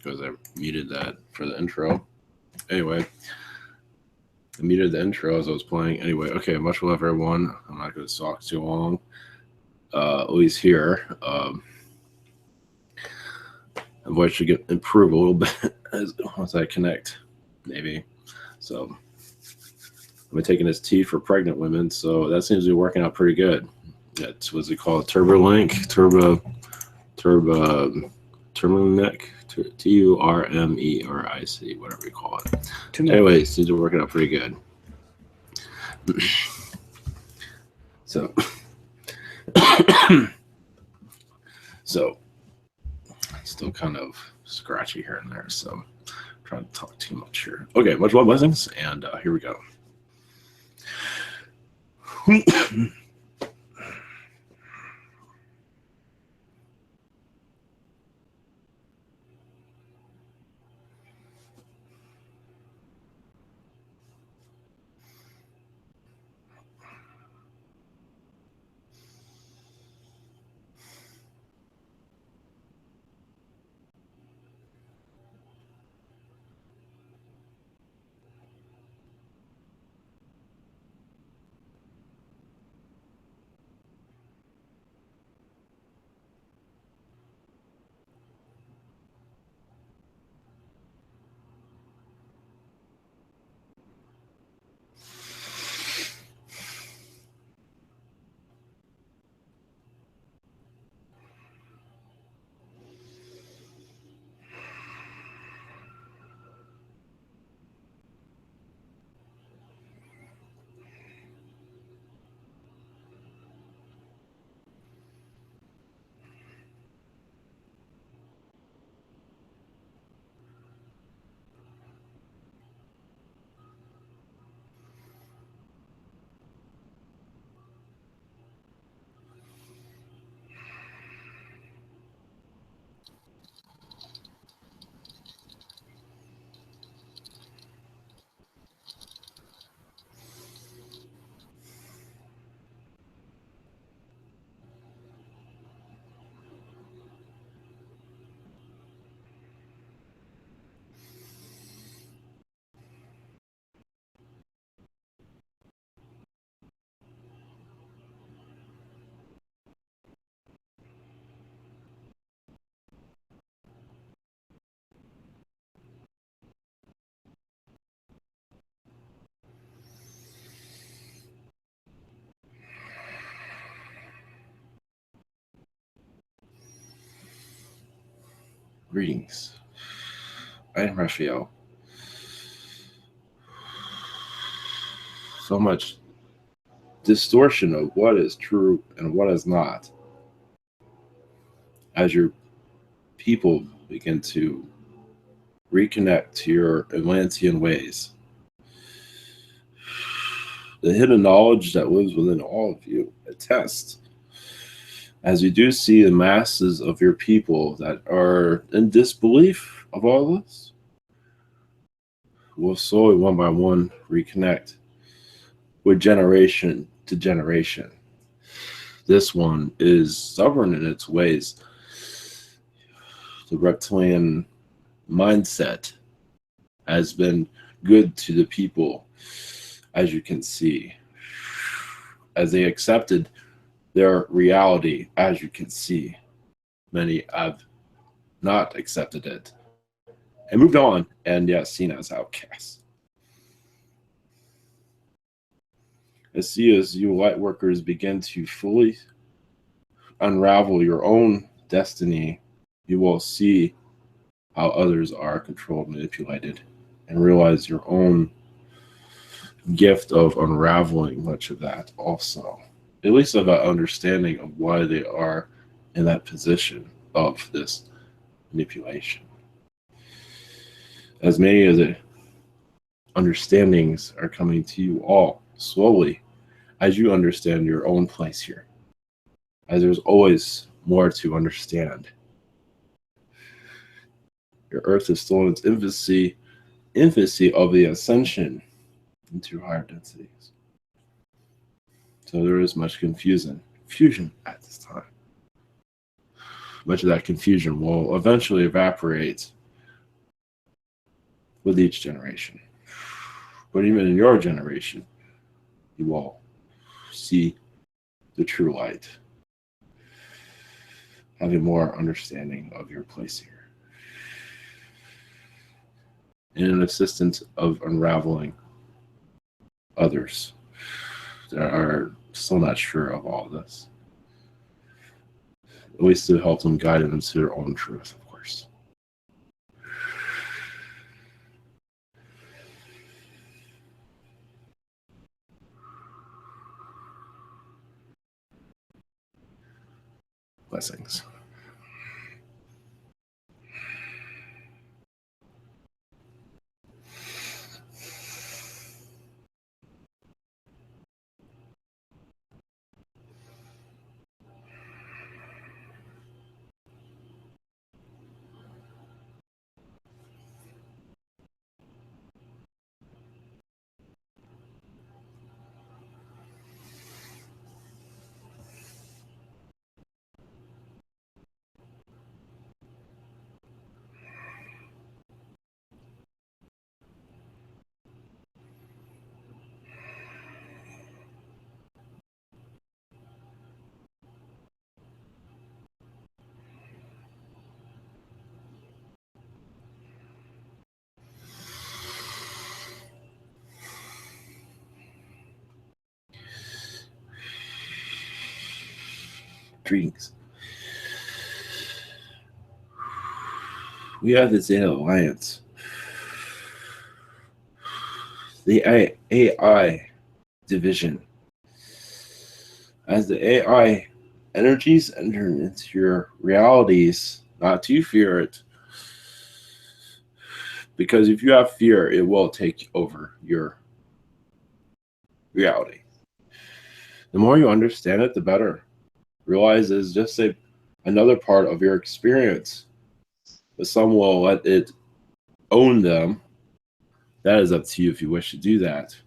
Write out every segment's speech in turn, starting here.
because I muted that for the intro. Anyway, I muted the intro as I was playing. Anyway, okay, much love, everyone. I'm not going to talk too long. At least here. My voice should improve a little bit once I connect, maybe. So I've been taking this tea for pregnant women, so that seems to be working out pretty good. That's what's it called? Turbolink, Turmeric, Turmeric, whatever you call it. Anyway, it seems to be working out pretty good. So, still kind of scratchy here and there, so I'm trying to talk too much here. Okay, much love, blessings, and here we go. Greetings. I am Raphael. So much distortion of what is true and what is not as your people begin to reconnect to your Atlantean ways. The hidden knowledge that lives within all of you attests, as you do see the masses of your people that are in disbelief of all this, will slowly, one by one, reconnect with generation to generation. This one is stubborn in its ways. The reptilian mindset has been good to the people, as you can see, as they accepted their reality, as you can see. Many have not accepted it and moved on, and yet seen as outcasts. As you light workers begin to fully unravel your own destiny, you will see how others are controlled, manipulated, and realize your own gift of unraveling much of that also. At least of that understanding of why they are in that position of this manipulation. As many of the understandings are coming to you all slowly as you understand your own place here, as there's always more to understand. Your earth is still in its infancy of the ascension into higher densities. So there is much confusion at this time. Much of that confusion will eventually evaporate with each generation. But even in your generation, you will see the true light, having more understanding of your place here, and an assistance of unraveling others that are still not sure of all this. At least to help them guide them to their own truth, of course. Blessings. Dreams. We have the Zeta Alliance. The AI division. As the AI energies enter into your realities, not to fear it. Because if you have fear, it will take over your reality. The more you understand it, the better. Realize it's just another part of your experience. But some will let it own them. That is up to you if you wish to do that.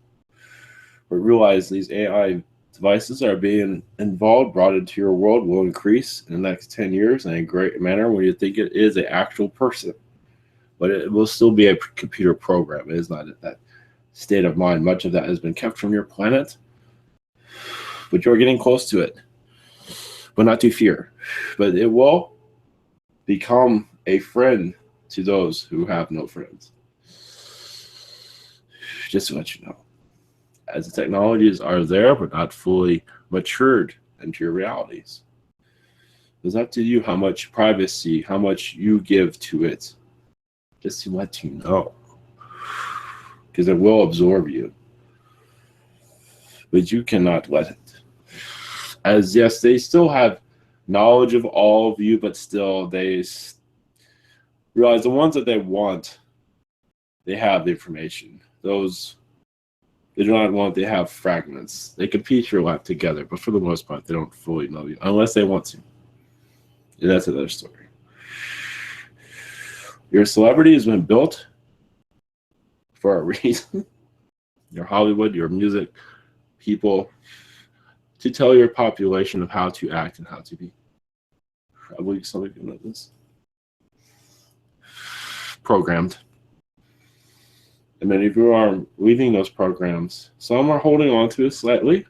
But realize these AI devices are being involved, brought into your world, will increase in the next 10 years in a great manner when you think it is an actual person. But it will still be a computer program. It is not that state of mind. Much of that has been kept from your planet, but you're getting close to it. But not to fear. But it will become a friend to those who have no friends. Just to let you know. As the technologies are there, but not fully matured into your realities. It's up to you how much privacy, how much you give to it. Just to let you know. Because it will absorb you. But you cannot let it. As yes, they still have knowledge of all of you, but still they realize the ones that they want, they have the information. Those they do not want, they have fragments. They can piece your life together, but for the most part, they don't fully know you, unless they want to. And that's another story. Your celebrity has been built for a reason. Your Hollywood, your music, people, to tell your population of how to act and how to be. Probably some of you know this. Programmed. And many of you are leaving those programs. Some are holding on to it slightly.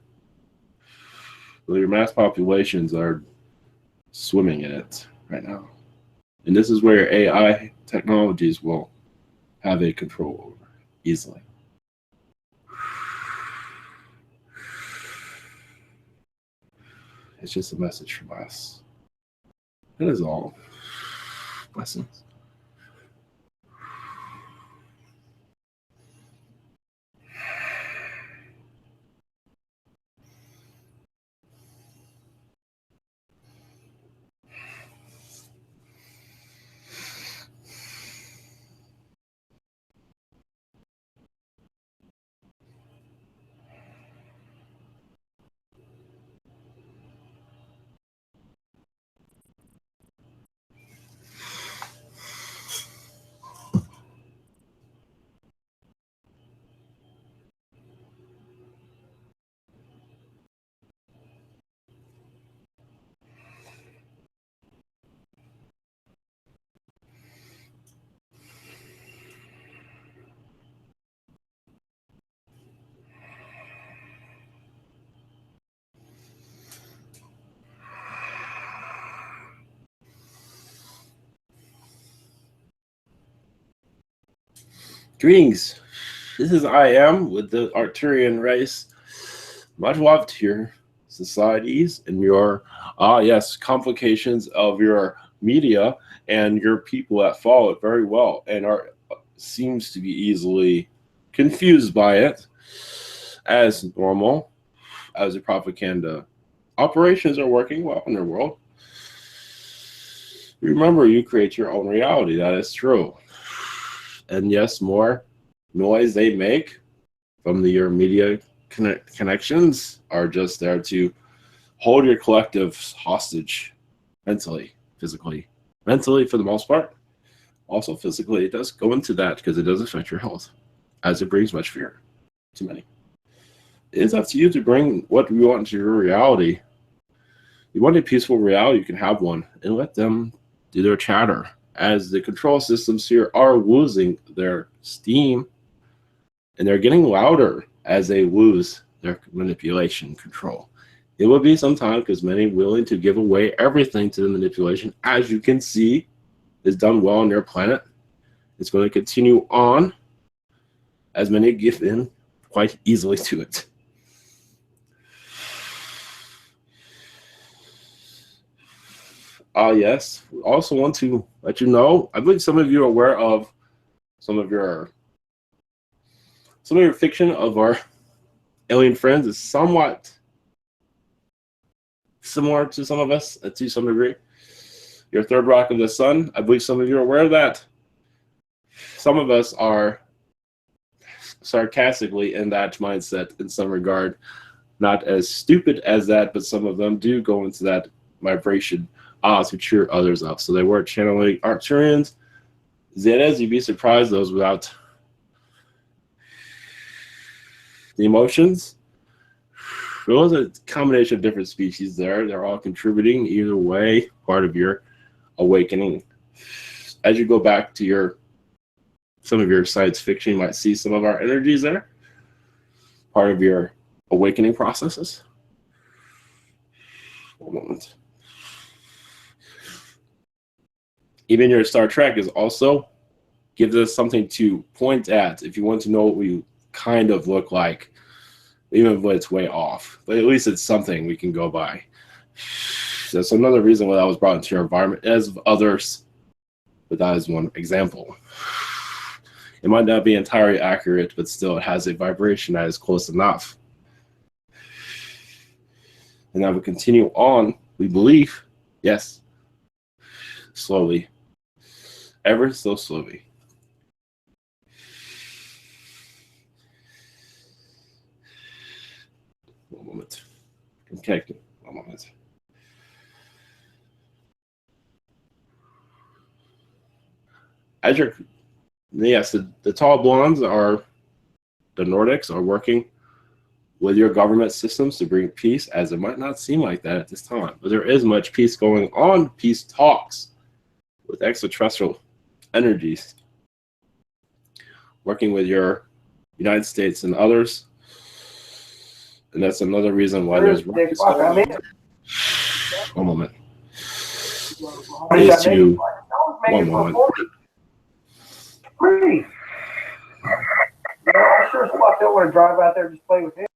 But your mass populations are swimming in it right now. And this is where your AI technologies will have a control over easily. It's just a message from us. That is all. Blessings. Greetings. This is I am with the Arctruian race. Much love to your societies and your, yes, complications of your media and your people that follow it very well and are seems to be easily confused by it as normal, as the propaganda operations are working well in their world. Remember, you create your own reality. That is true. And yes, more noise they make from your media connections are just there to hold your collective hostage mentally, physically. Mentally, for the most part. Also, physically, it does go into that because it does affect your health, as it brings much fear to many. It is up to you to bring what you want into your reality. You want a peaceful reality, you can have one, and let them do their chatter. As the control systems here are losing their steam, and they're getting louder as they lose their manipulation control. It will be some time because many willing to give away everything to the manipulation, as you can see, is done well on their planet. It's going to continue on as many give in quite easily to it. Yes, we also want to let you know, I believe some of you are aware of some of your fiction of our alien friends is somewhat similar to some of us, to some degree. Your third rock of the sun, I believe some of you are aware of that. Some of us are sarcastically in that mindset in some regard. Not as stupid as that, but some of them do go into that vibration to cheer others up. So they were channeling Arctruians, Zetas. You'd be surprised those without the emotions. There was a combination of different species there. They're all contributing either way, part of your awakening. As you go back to some of your science fiction, you might see some of our energies there, part of your awakening processes. One moment. Even your Star Trek is also gives us something to point at if you want to know what we kind of look like, even if it's way off. But at least it's something we can go by. That's another reason why that was brought into your environment, as others, but that is one example. It might not be entirely accurate, but still it has a vibration that is close enough. And that will continue on, we believe, yes, slowly, ever so slowly. One moment. Okay, one moment. As you're, yes, the tall blondes are, the Nordics are working with your government systems to bring peace, as it might not seem like that at this time. But there is much peace going on, peace talks with extraterrestrial energies, working with your United States and others. And that's another reason why there's rockets going on. One moment. Is to, one moment. Pretty. I sure as fuck don't want to drive out there and just play with him.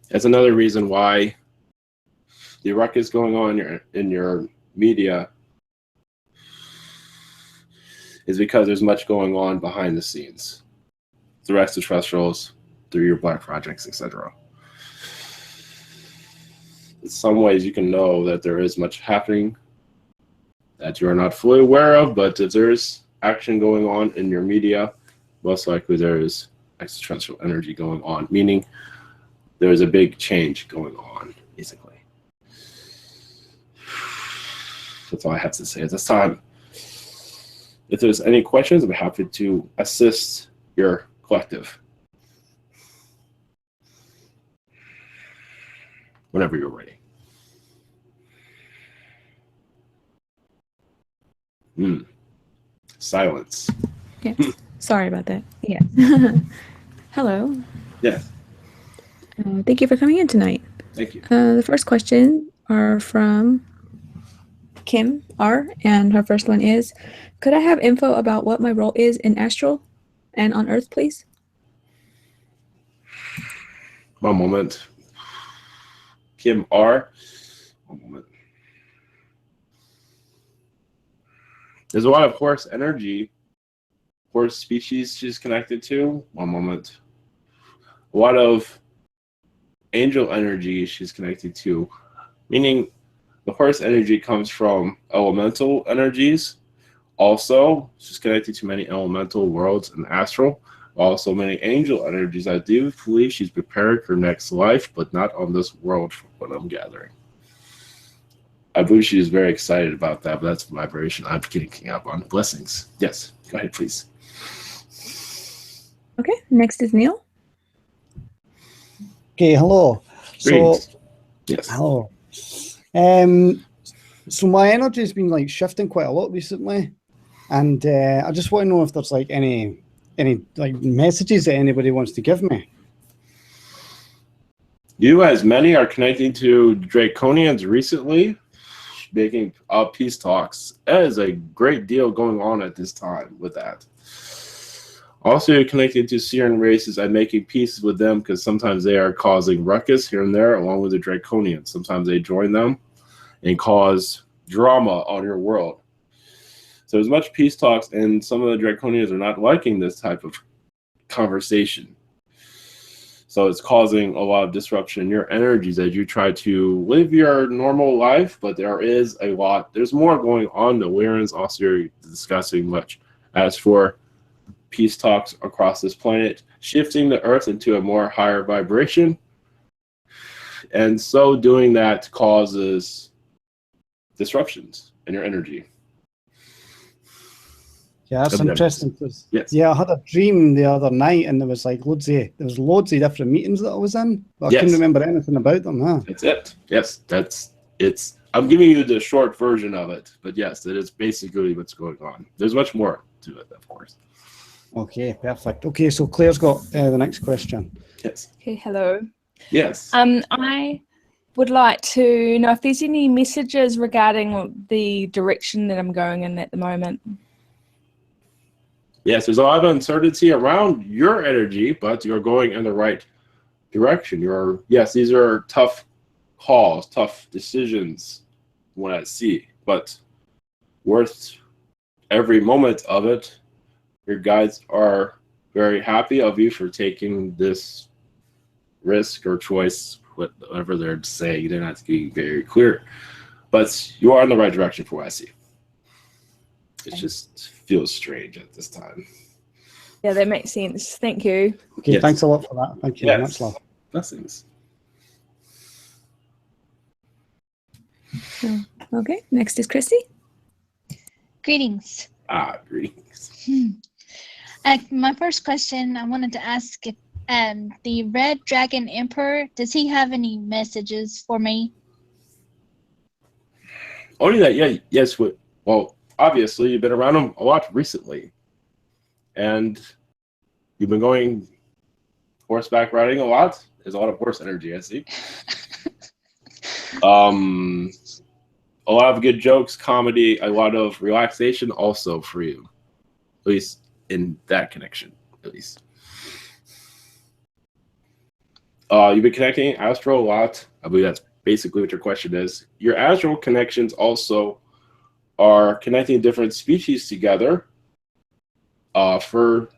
That's another reason why the ruckus going on in your media is because there's much going on behind the scenes through extraterrestrials, through your black projects, etc. In some ways, you can know that there is much happening that you are not fully aware of, but if there's action going on in your media, most likely there is extraterrestrial energy going on, meaning there is a big change going on, basically. That's all I have to say at this time. If there's any questions, I'm happy to assist your collective. Whenever you're ready. Silence. Yes. Sorry about that. Yes. Hello. Yes. Thank you for coming in tonight. Thank you. The first question are from Kim R, and her first one is, could I have info about what my role is in Astral and on Earth, please? One moment. Kim R. One moment. There's a lot of horse energy, horse species she's connected to. One moment. A lot of angel energy she's connected to, meaning the horse energy comes from elemental energies. Also, she's connected to many elemental worlds and astral. Also, many angel energies. I do believe she's prepared for next life, but not on this world, from what I'm gathering. I believe she's very excited about that, but that's the vibration I'm getting up on. Blessings. Yes, go ahead, please. Okay, next is Neil. Okay, hello. Greetings. So, Yes. hello. So my energy's been like shifting quite a lot recently, and I just want to know if there's like any like messages that anybody wants to give me. You, as many, are connecting to Draconians recently, making peace talks. That is a great deal going on at this time with that. Also, you're connected to Syrian races and making peace with them because sometimes they are causing ruckus here and there, along with the Draconians. Sometimes they join them and cause drama on your world. So there's much peace talks, and some of the Draconians are not liking this type of conversation. So it's causing a lot of disruption in your energies as you try to live your normal life, but there's more going on. The Warrens also are discussing much. As for peace talks across this planet, shifting the Earth into a more higher vibration, and so doing that causes disruptions in your energy. Yeah, that's interesting. Yes. Yeah, I had a dream the other night, and there was loads of different meetings that I was in, but I couldn't remember anything about them. Huh? That's it. Yes, it's. I'm giving you the short version of it, but yes, that is basically what's going on. There's much more to it, of course. Okay, perfect. Okay, so Claire's got the next question. Yes. Okay, hello. Yes. I would like to know if there's any messages regarding the direction that I'm going in at the moment. Yes, there's a lot of uncertainty around your energy, but you're going in the right direction. These are tough calls, tough decisions, what I see, but worth every moment of it. Your guides are very happy of you for taking this risk or choice, whatever they're saying. They're not being very clear, but you are in the right direction for what I see. It just feels strange at this time. Yeah, that makes sense. Thank you. Okay, Yes. Thanks a lot for that. Thank you. Yes. Much love. Blessings. Okay, next is Christy. Greetings. Greetings. My first question, I wanted to ask if the Red Dragon Emperor, does he have any messages for me? Only that, yeah, yes. Well, obviously, you've been around him a lot recently, and you've been going horseback riding a lot. There's a lot of horse energy, I see. A lot of good jokes, comedy, a lot of relaxation also for you, at least in that connection, at least. You've been connecting astral a lot. I believe that's basically what your question is. Your astral connections also are connecting different species together for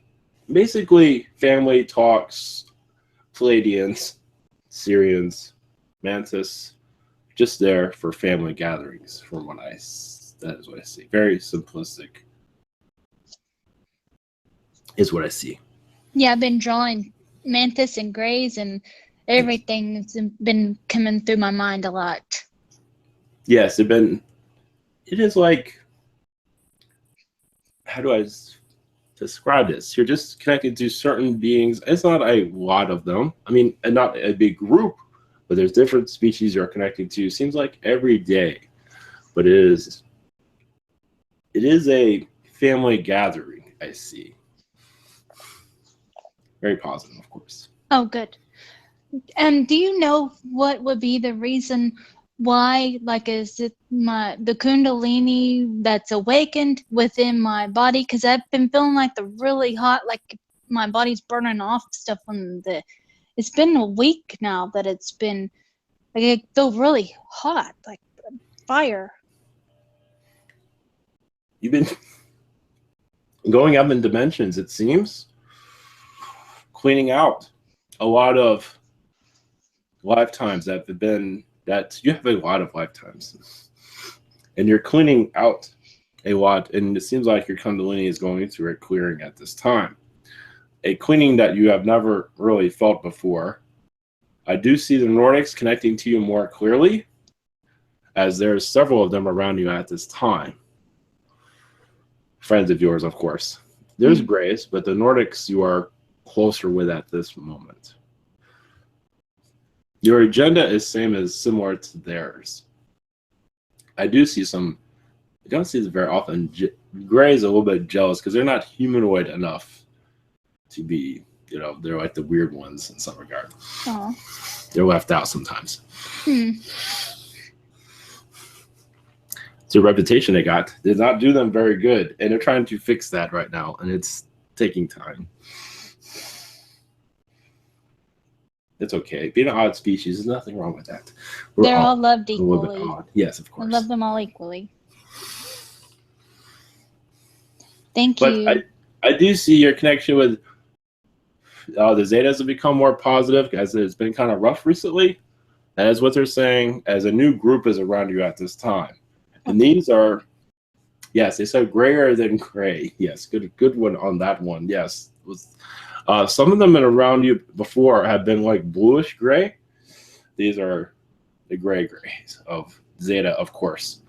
basically family talks, Palladians, Syrians, Mantis, just there for family gatherings. That is what I see. Very simplistic is what I see. Yeah, I've been drawing mantis and grays and everything's been coming through my mind a lot. Yes, it is like, how do I describe this? You're just connected to certain beings. It's not a lot of them. I mean, and not a big group, but there's different species you're connecting to. Seems like every day, but it is a family gathering, I see. Very positive, of course. Oh, good. And do you know what would be the reason why? Like, is it the Kundalini that's awakened within my body? Because I've been feeling like the really hot, like my body's burning off stuff on the. It's been a week now that it's been. Like, I feel really hot, like fire. You've been going up in dimensions, it seems, cleaning out a lot of lifetimes that have been, that you have a lot of lifetimes, and you're cleaning out a lot, and it seems like your Kundalini is going through a clearing at this time, a cleaning that you have never really felt before. I do see the Nordics connecting to you more clearly, as there's several of them around you at this time. Friends of yours, of course. There's Grays, but the Nordics you are closer with at this moment. Your agenda is similar to theirs. I do see some, I don't see this very often. Gray is a little bit jealous because they're not humanoid enough to be, you know, they're like the weird ones in some regard. Aww. They're left out sometimes. It's a reputation they got. Did not do them very good, and they're trying to fix that right now, and it's taking time. It's okay. Being an odd species, there's nothing wrong with that. They're all loved a little bit equally. odd. Yes, of I course. love them all equally. Thank you. But I do see your connection with the Zetas have become more positive as it's been kind of rough recently. That is what they're saying, as a new group is around you at this time. And these are, yes, they said grayer than gray. Yes, good one on that one. Yes. Some of them that around you before have been like bluish gray. These are the gray grays of Zeta, of course.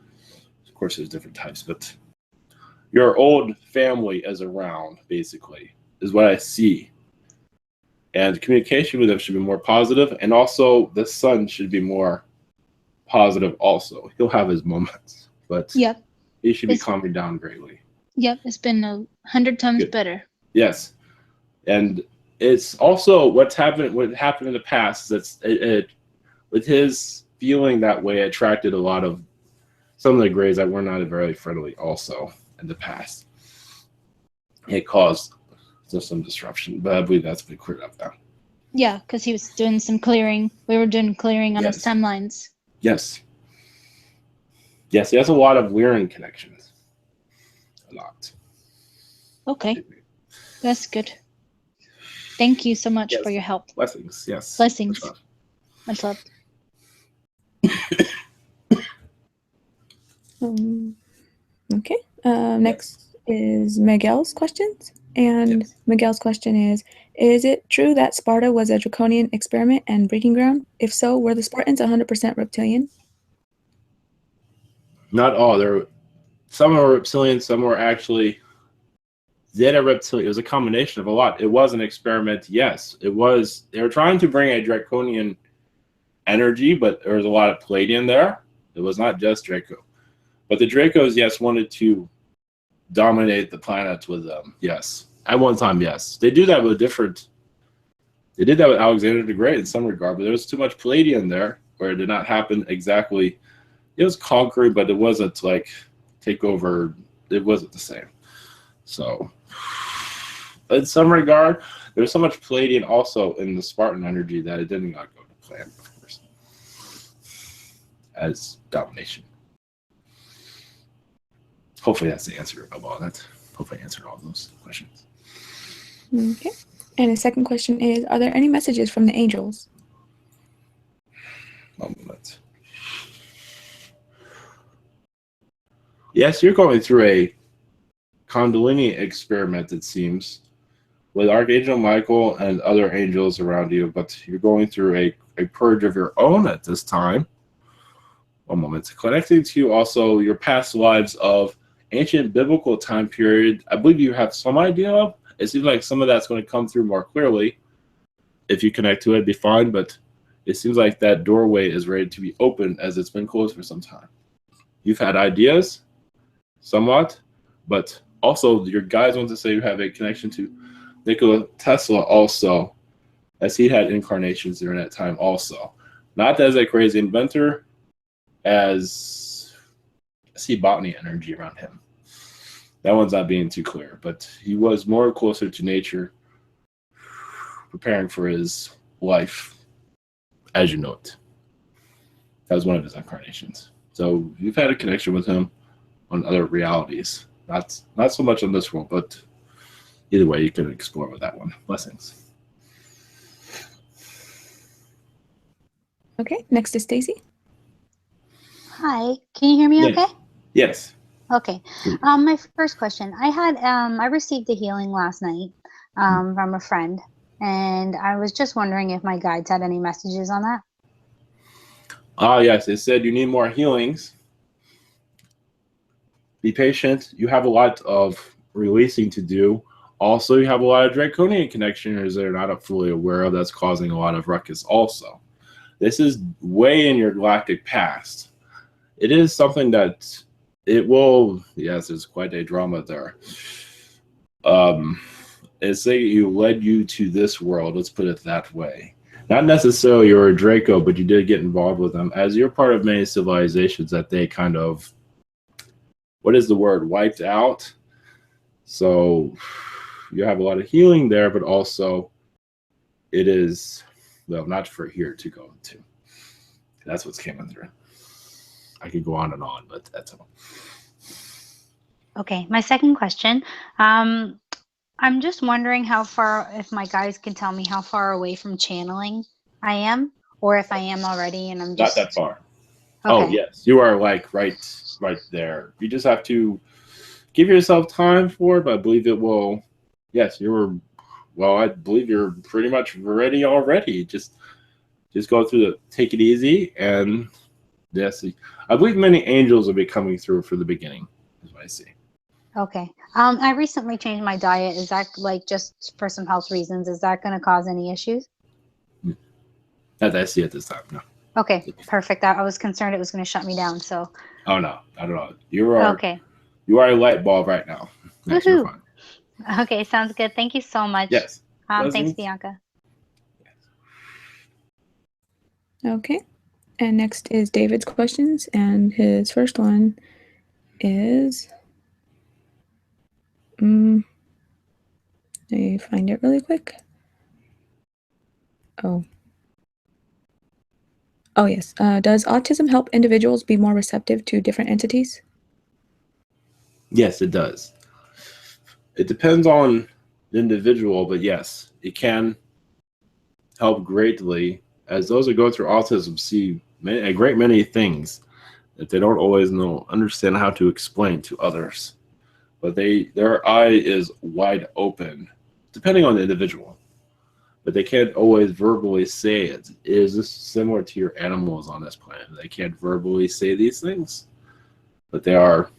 Of course, there's different types, but your old family is around, basically, is what I see. And communication with them should be more positive, and also the sun should be more positive also. He'll have his moments, but yep. He should be calming down greatly. Yep, it's been 100 times better. Yes. And it's also what happened in the past. That's it with his feeling that way attracted a lot of some of the grays that were not very friendly also in the past. It caused some disruption, but I believe that's been cleared up now. Yeah, because he was doing some clearing. We were doing clearing on his timelines. Yes. Yes, he has a lot of weird connections. A lot. Okay. That's good. Thank you so much for your help. Blessings, yes. Blessings. Much love. Okay. Next is Miguel's questions. And Miguel's question is it true that Sparta was a draconian experiment and breeding ground? If so, were the Spartans 100% reptilian? Not all. Some were reptilian, some were actually Zeta reptilian. It was a combination of a lot. It was an experiment, yes. It was. They were trying to bring a draconian energy, but there was a lot of Palladian there. It was not just Draco. But the Dracos, yes, wanted to dominate the planet with them. Yes. At one time, yes. They do that with they did that with Alexander the Great in some regard, but there was too much Palladian there where it did not happen exactly. It was conquering, but it wasn't like take over. It wasn't the same. So in some regard, there was so much Palladian also in the Spartan energy that it did not go to plan, of course, as domination. Hopefully that's the answer of all that. Hopefully I answered all those questions. Okay. And his second question is, are there any messages from the angels? One moment. Yes, you're going through a Kundalini experiment, it seems, with Archangel Michael and other angels around you, but you're going through a purge of your own at this time. One moment. Connecting to also your past lives of ancient biblical time period, I believe you have some idea of. It seems like some of that's going to come through more clearly. If you connect to it, it'd be fine, but it seems like that doorway is ready to be opened as it's been closed for some time. You've had ideas, somewhat, but also your guides want to say you have a connection to Nikola Tesla also, as he had incarnations during that time also. Not as a crazy inventor, as I see botany energy around him. That one's not being too clear, but he was more closer to nature, preparing for his life as you know it. That was one of his incarnations. So you've had a connection with him on other realities. Not so much on this world, but either way, you can explore with that one. Blessings. Okay, next is Stacy. Hi, can you hear me okay? Yes. Okay. My first question. I received a healing last night from a friend, and I was just wondering if my guides had any messages on that. Yes, it said you need more healings. Be patient. You have a lot of releasing to do. Also, you have a lot of draconian connections that are not fully aware of that's causing a lot of ruckus also. This is way in your galactic past. It is something that it will, yes, there's quite a drama there. It's like you led you to this world, let's put it that way. Not necessarily you're a Draco, but you did get involved with them as you're part of many civilizations that they kind of, what is the word, wiped out. So you have a lot of healing there, but also it is, well, not for here to go into. That's what's coming through. I could go on and on, but that's all. Okay, my second question. I'm just wondering how far, if my guides can tell me how far away from channeling I am, or if I am already and I'm just... Not that far. Okay. Oh, yes. You are like right there. You just have to give yourself time for it, but I believe it will. Yes, I believe you're pretty much ready already. Just go through take it easy. And yes, I believe many angels will be coming through for the beginning, is what I see. Okay. I recently changed my diet. Is that like just for some health reasons? Is that going to cause any issues? Not that I see at this time, no. Okay, perfect. I was concerned it was going to shut me down. So. Oh no, not at all. You are okay. You are a light bulb right now. Yes, you're fine. Okay, sounds good. Thank you so much. Yes. Thanks, Bianca. Okay, and next is David's questions, and his first one is, let me find it really quick. Oh yes. Does autism help individuals be more receptive to different entities? Yes, it does. It depends on the individual, but yes, it can help greatly, as those that go through autism see a great many things that they don't always understand how to explain to others. But their eye is wide open, depending on the individual. But they can't always verbally say it. Is this similar to your animals on this planet? They can't verbally say these things, but they are.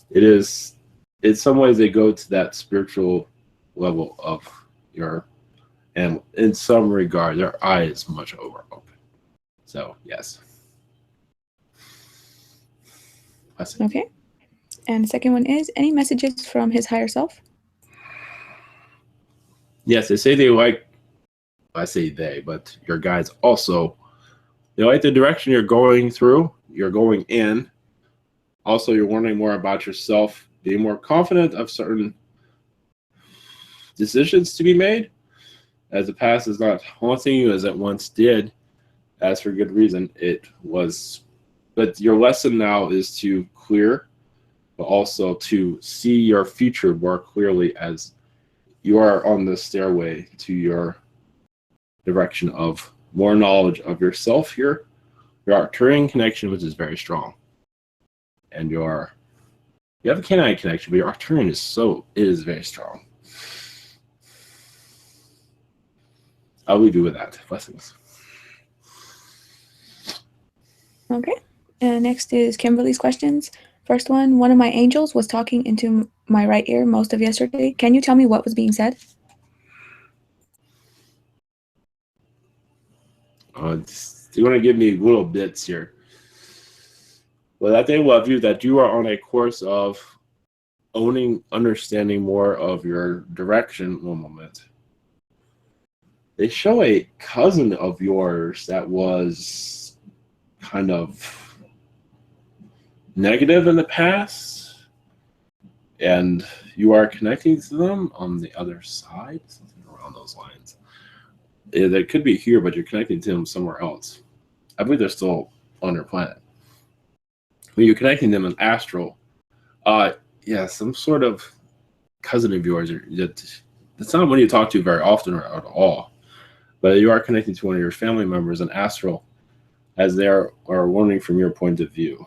It is, in some ways, they go to that spiritual level of your, and in some regard, their eye is much over open. So, yes. Okay. And the second one is, any messages from his higher self? Yes, they say they like, I say they, but your guides also, they like the direction you're going through, you're going in. Also, you're learning more about yourself, being more confident of certain decisions to be made, as the past is not haunting you as it once did, as for good reason it was. But your lesson now is to clear, but also to see your future more clearly as you are on the stairway to your direction of more knowledge of yourself here, your Arctruian connection, which is very strong. And you have a canine connection, but your Arctruian is very strong. I'll leave you with that. Blessings. Okay. And next is Kimberly's questions. First one of my angels was talking into my right ear most of yesterday. Can you tell me what was being said? You want to give me little bits here. Well, that they love you, that you are on a course of understanding more of your direction. One moment. They show a cousin of yours that was kind of negative in the past, and you are connecting to them on the other side, something around those lines. They could be here, but you're connecting to them somewhere else. I believe they're still on your planet. When you're connecting them in astral, yeah, some sort of cousin of yours. It's not one you talk to very often or at all, but you are connecting to one of your family members in astral, as they are wondering from your point of view.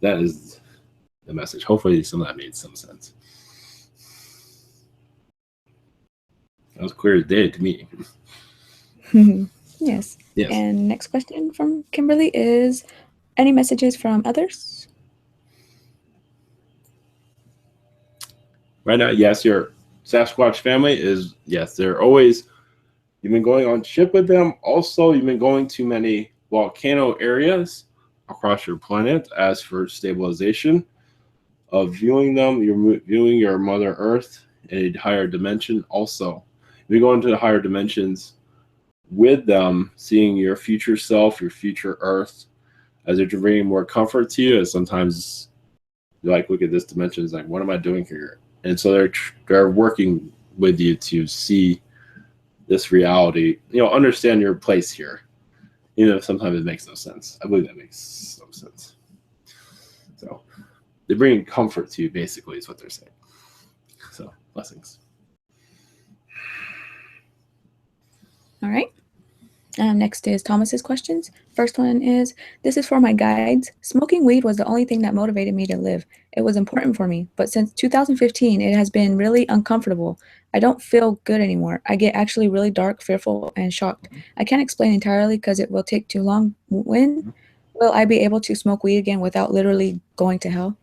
That is the message. Hopefully some of that made some sense. That was clear as day to me. Yes. Yes. And next question from Kimberly is, any messages from others? Right now, yes, your Sasquatch family is, yes, they're always, you've been going on ship with them. Also, you've been going to many volcano areas across your planet as for stabilization of viewing them. You're viewing your Mother Earth in a higher dimension. Also, you go into the higher dimensions with them, seeing your future self, your future Earth, as they're bringing more comfort to you. As sometimes you like look at this dimension, it's like, what am I doing here? And so they're working with you to see this reality, understand your place here. Sometimes it makes no sense. I believe that makes some sense. So they're bringing comfort to you, basically, is what they're saying. So blessings. All right. Next is Thomas's questions. First one is, this is for my guides. Smoking weed was the only thing that motivated me to live. It was important for me, but since 2015, it has been really uncomfortable. I don't feel good anymore. I get actually really dark, fearful, and shocked. I can't explain entirely because it will take too long. When will I be able to smoke weed again without literally going to hell?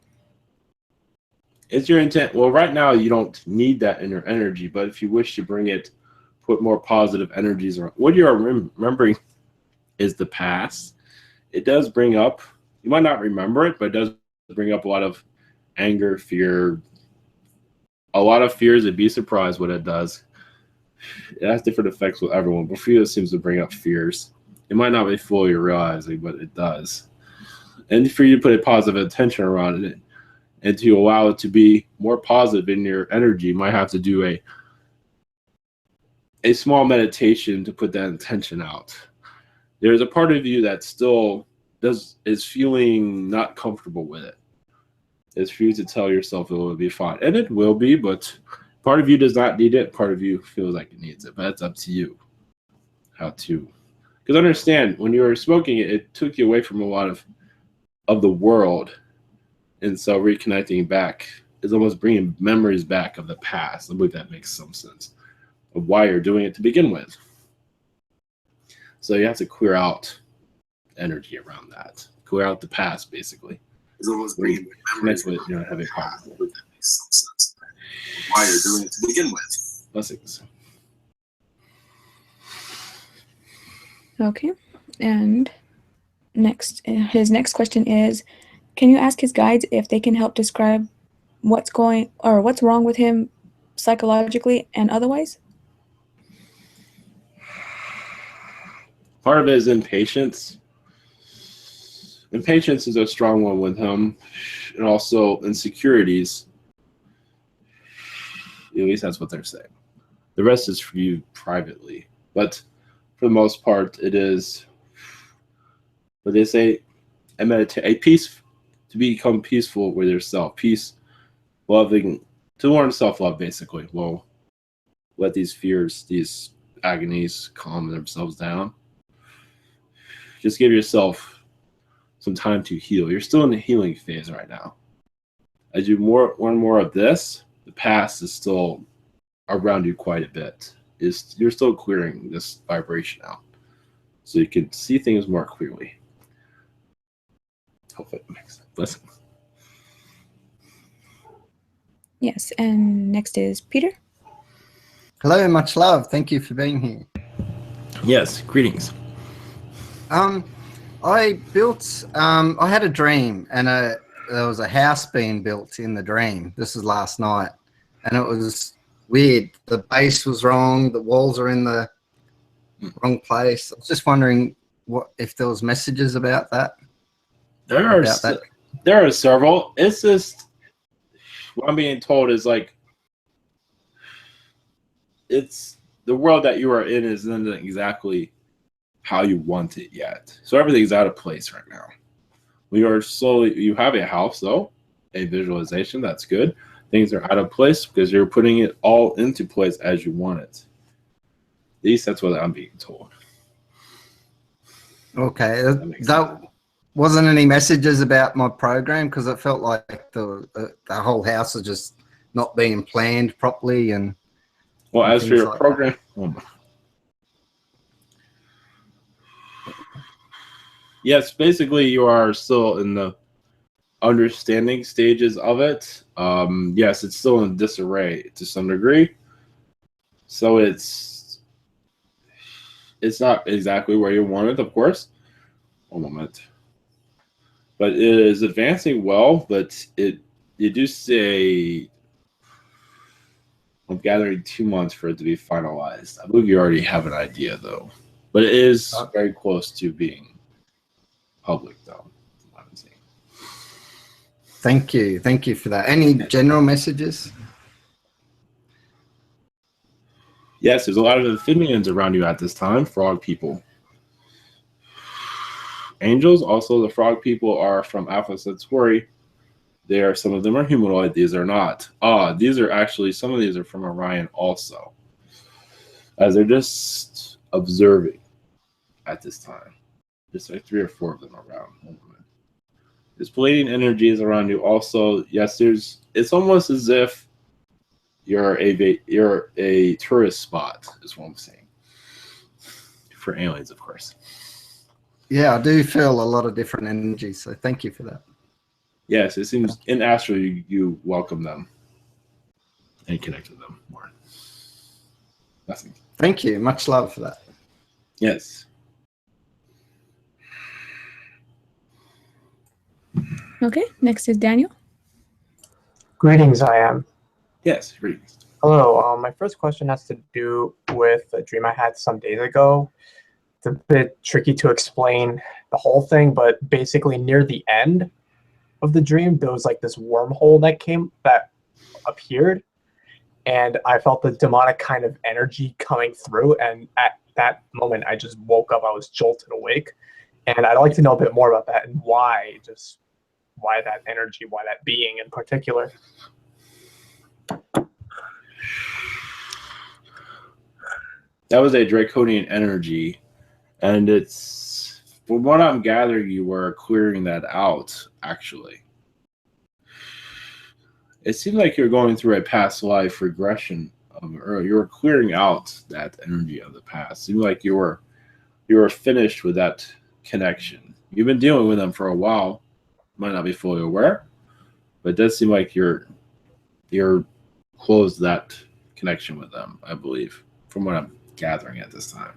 It's your intent. Well, right now you don't need that inner energy, but if you wish to bring it, put more positive energies around. What you're remembering is the past. It does bring up, you might not remember it, but it does bring up a lot of anger, fear, a lot of fears. It'd be surprised what it does. It has different effects with everyone, but for you, it seems to bring up fears. It might not be fully realizing, but it does. And for you to put a positive intention around it and to allow it to be more positive in your energy, you might have to do a small meditation to put that intention out. There's a part of you that still is feeling not comfortable with it. It's for you to tell yourself it will be fine. And it will be, but part of you does not need it. Part of you feels like it needs it. But it's up to you how to. Because understand, when you were smoking it, it took you away from a lot of the world. And so reconnecting back is almost bringing memories back of the past. I believe that makes some sense of why you're doing it to begin with. So you have to clear out energy around that. Clear out the past, basically. It's almost bringing memories with, having past. That makes some sense of why you're doing it to begin with. Blessings. Okay. And his next question is, can you ask his guides if they can help describe what's wrong with him psychologically and otherwise? Part of it is impatience. Impatience is a strong one with him, and also insecurities. At least that's what they're saying. The rest is for you privately. But for the most part, it is what they say, to become peaceful with yourself. Peace, loving, to learn self-love, basically. Well, let these fears, these agonies calm themselves down. Just give yourself some time to heal. You're still in the healing phase right now. As you learn more of this, the past is still around you quite a bit. You're still clearing this vibration out, so you can see things more clearly. Hopefully it makes sense. Listen. Yes, and next is Peter. Hello, much love. Thank you for being here. Yes, greetings. I had a dream, and there was a house being built in the dream. This is last night, and it was weird. The base was wrong. The walls are in the wrong place. I was just wondering what if there was messages about that? There are About that? there are several. It's just what I'm being told is like it's the world that you are in isn't exactly how you want it yet. So everything's out of place right now. We are slowly. You have a house though, a visualization. That's good. Things are out of place because you're putting it all into place as you want it. At least that's what I'm being told. Okay, makes that wasn't any messages about my program because it felt like the whole house is just not being planned properly and. Well, and as for things your like program, yes, basically you are still in the understanding stages of it. Yes, it's still in disarray to some degree. So it's not exactly where you want it, of course. One moment. But it is advancing well, but you do say I'm gathering 2 months for it to be finalized. I believe you already have an idea though. But it is very close to being public though. Thank you for that. Any general messages? Yes, there's a lot of amphibians around you at this time, frog people. Angels, also the frog people are from Alpha Centauri. Some of them are humanoid, these are not. These are actually, some of these are from Orion also. As they're just observing at this time. Just like 3 or 4 of them around. This Palladian energy is around you also. Yes, it's almost as if you're a tourist spot, is what I'm saying. For aliens, of course. Yeah, I do feel a lot of different energies, so thank you for that. Yes, it seems in astral you welcome them and connect with them more. Nothing. Thank you. Much love for that. Yes. Okay, next is Daniel. Greetings, I am. Yes, greetings. Hello. My first question has to do with a dream I had some days ago. It's a bit tricky to explain the whole thing, but basically near the end of the dream, there was like this wormhole that appeared, and I felt the demonic kind of energy coming through. And at that moment, I just woke up. I was jolted awake, and I'd like to know a bit more about that and why that energy, why that being in particular. That was a draconian energy, and it's, from what I'm gathering, you were clearing that out, actually. It seemed like you're going through a past life regression or you were clearing out that energy of the past. It seemed like you were finished with that connection. You've been dealing with them for a while. Might not be fully aware, but it does seem like you're closed that connection with them, I believe, from what I'm gathering at this time.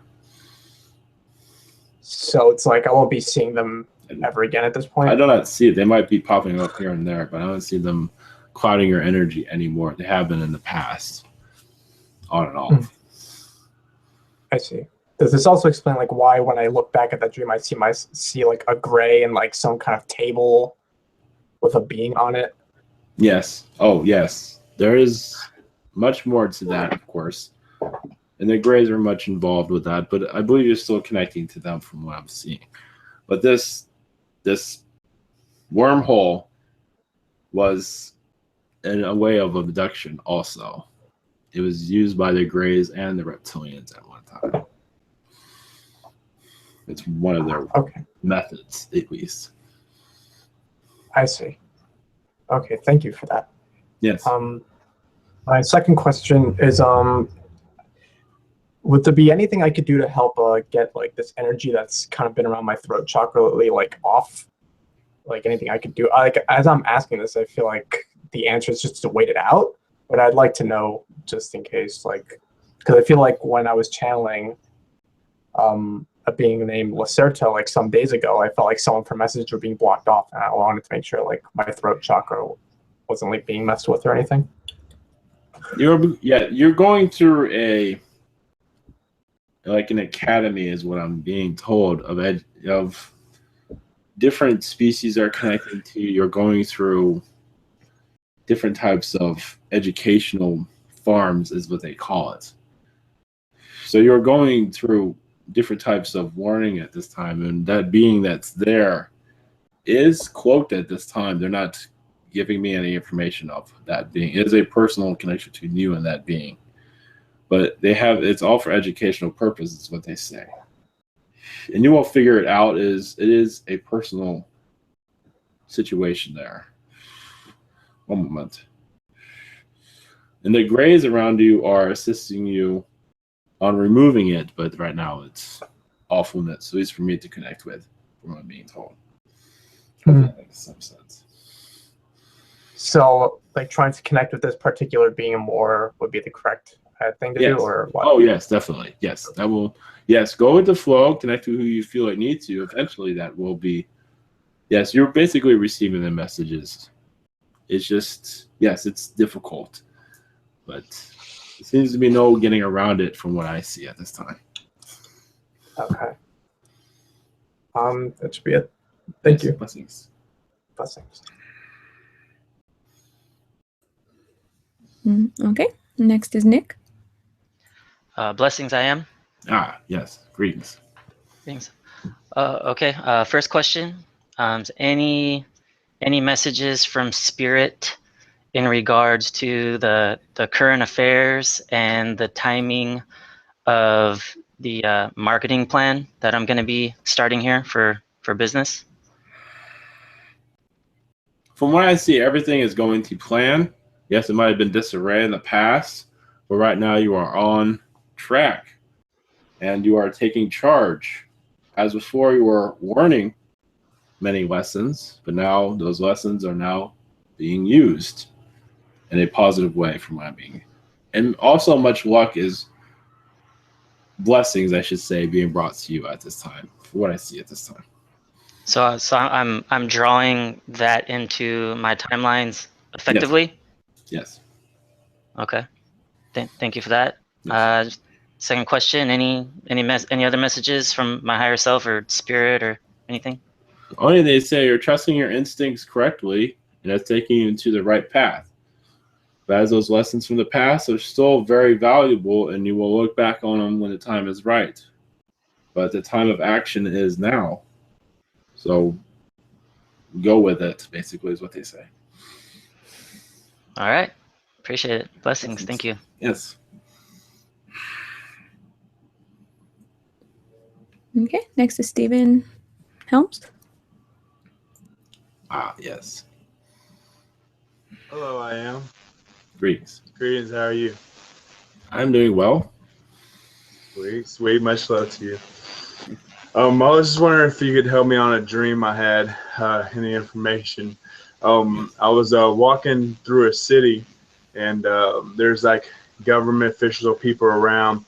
So it's like I won't be seeing them ever again at this point? I do not see it. They might be popping up here and there, but I don't see them clouding your energy anymore. They have been in the past, on and off. I see. Does this also explain like why when I look back at that dream I see like a gray and like some kind of table with a being on it? Yes. Oh, yes. There is much more to that, of course. And the Greys are much involved with that, but I believe you're still connecting to them from what I'm seeing. But this wormhole was in a way of abduction also. It was used by the Greys and the Reptilians at one time. It's one of their methods, at least. I see. Okay, thank you for that. Yes. My second question is, would there be anything I could do to help get like this energy that's kind of been around my throat chakra lately, like off? Like anything I could do? Like as I'm asking this, I feel like the answer is just to wait it out. But I'd like to know just in case, like, because I feel like when I was channeling a being named Lacerta like some days ago, I felt like some of her messages were being blocked off, and I wanted to make sure like my throat chakra wasn't like being messed with or anything. You're going through like an academy is what I'm being told of different species are connecting to you. You're going through different types of educational farms is what they call it. So you're going through different types of learning at this time, and that being that's there is cloaked at this time. They're not giving me any information of that being. It is a personal connection between you and that being. But they have, it's all for educational purposes, is what they say. And you will figure it out. It is a personal situation there. One moment. And the grays around you are assisting you on removing it, but right now it's off limits, at least for me to connect with, from what I'm being told. Hopefully that makes some sense. So, like, trying to connect with this particular being more would be the correct thing to do, or what? Oh, yes, definitely. Yes, that will. Yes, go with the flow, connect to who you feel it needs to. Eventually, that will be. Yes, you're basically receiving the messages. It's just, yes, it's difficult, but there seems to be no getting around it from what I see at this time. Okay. That should be it. Thank you. Blessings. Blessings. Okay. Next is Nick. Blessings, I am. Ah, yes. Greetings. Greetings. Okay. First question. Any messages from Spirit in regards to the current affairs and the timing of the marketing plan that I'm going to be starting here for business? From what I see, everything is going to plan. Yes, it might have been disarray in the past, but right now you are on track and you are taking charge. As before, you were learning many lessons, but now those lessons are now being used in a positive way from my being. And also much luck is blessings, I should say, being brought to you at this time, for what I see at this time. So I'm drawing that into my timelines effectively. Yes. Okay. Thank you for that. Yes. Second question: any other messages from my higher self or spirit or anything? Only they say you're trusting your instincts correctly, and that's taking you into the right path. But as those lessons from the past are still very valuable, and you will look back on them when the time is right. But the time of action is now. So go with it, basically, is what they say. All right. Appreciate it. Blessings. Thank you. Yes. Okay. Next is Stephen Helms. Ah, yes. Hello, I am. Greetings. Greetings, how are you? I'm doing well. Sweet, much love to you. I was just wondering if you could help me on a dream I had, any information. I was walking through a city, and there's like government officials or people around,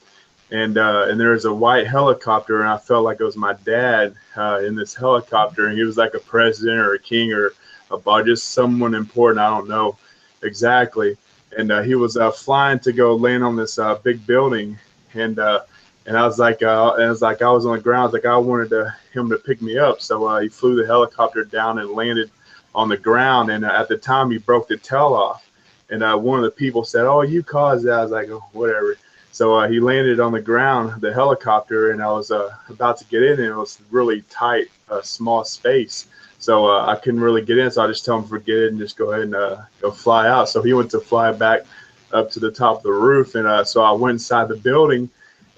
and there was a white helicopter, and I felt like it was my dad in this helicopter, and he was like a president or a king or just someone important, I don't know exactly. And he was flying to go land on this big building, and I was like, I was on the ground. I was like, I wanted him to pick me up. So he flew the helicopter down and landed on the ground. And at the time, he broke the tail off. And one of the people said, "Oh, you caused that." I was like, "Oh, whatever." So he landed on the ground, the helicopter, and I was about to get in, and it was really tight, small space. So I couldn't really get in. So I just told him forget it and just go ahead and go fly out. So he went to fly back up to the top of the roof. And so I went inside the building.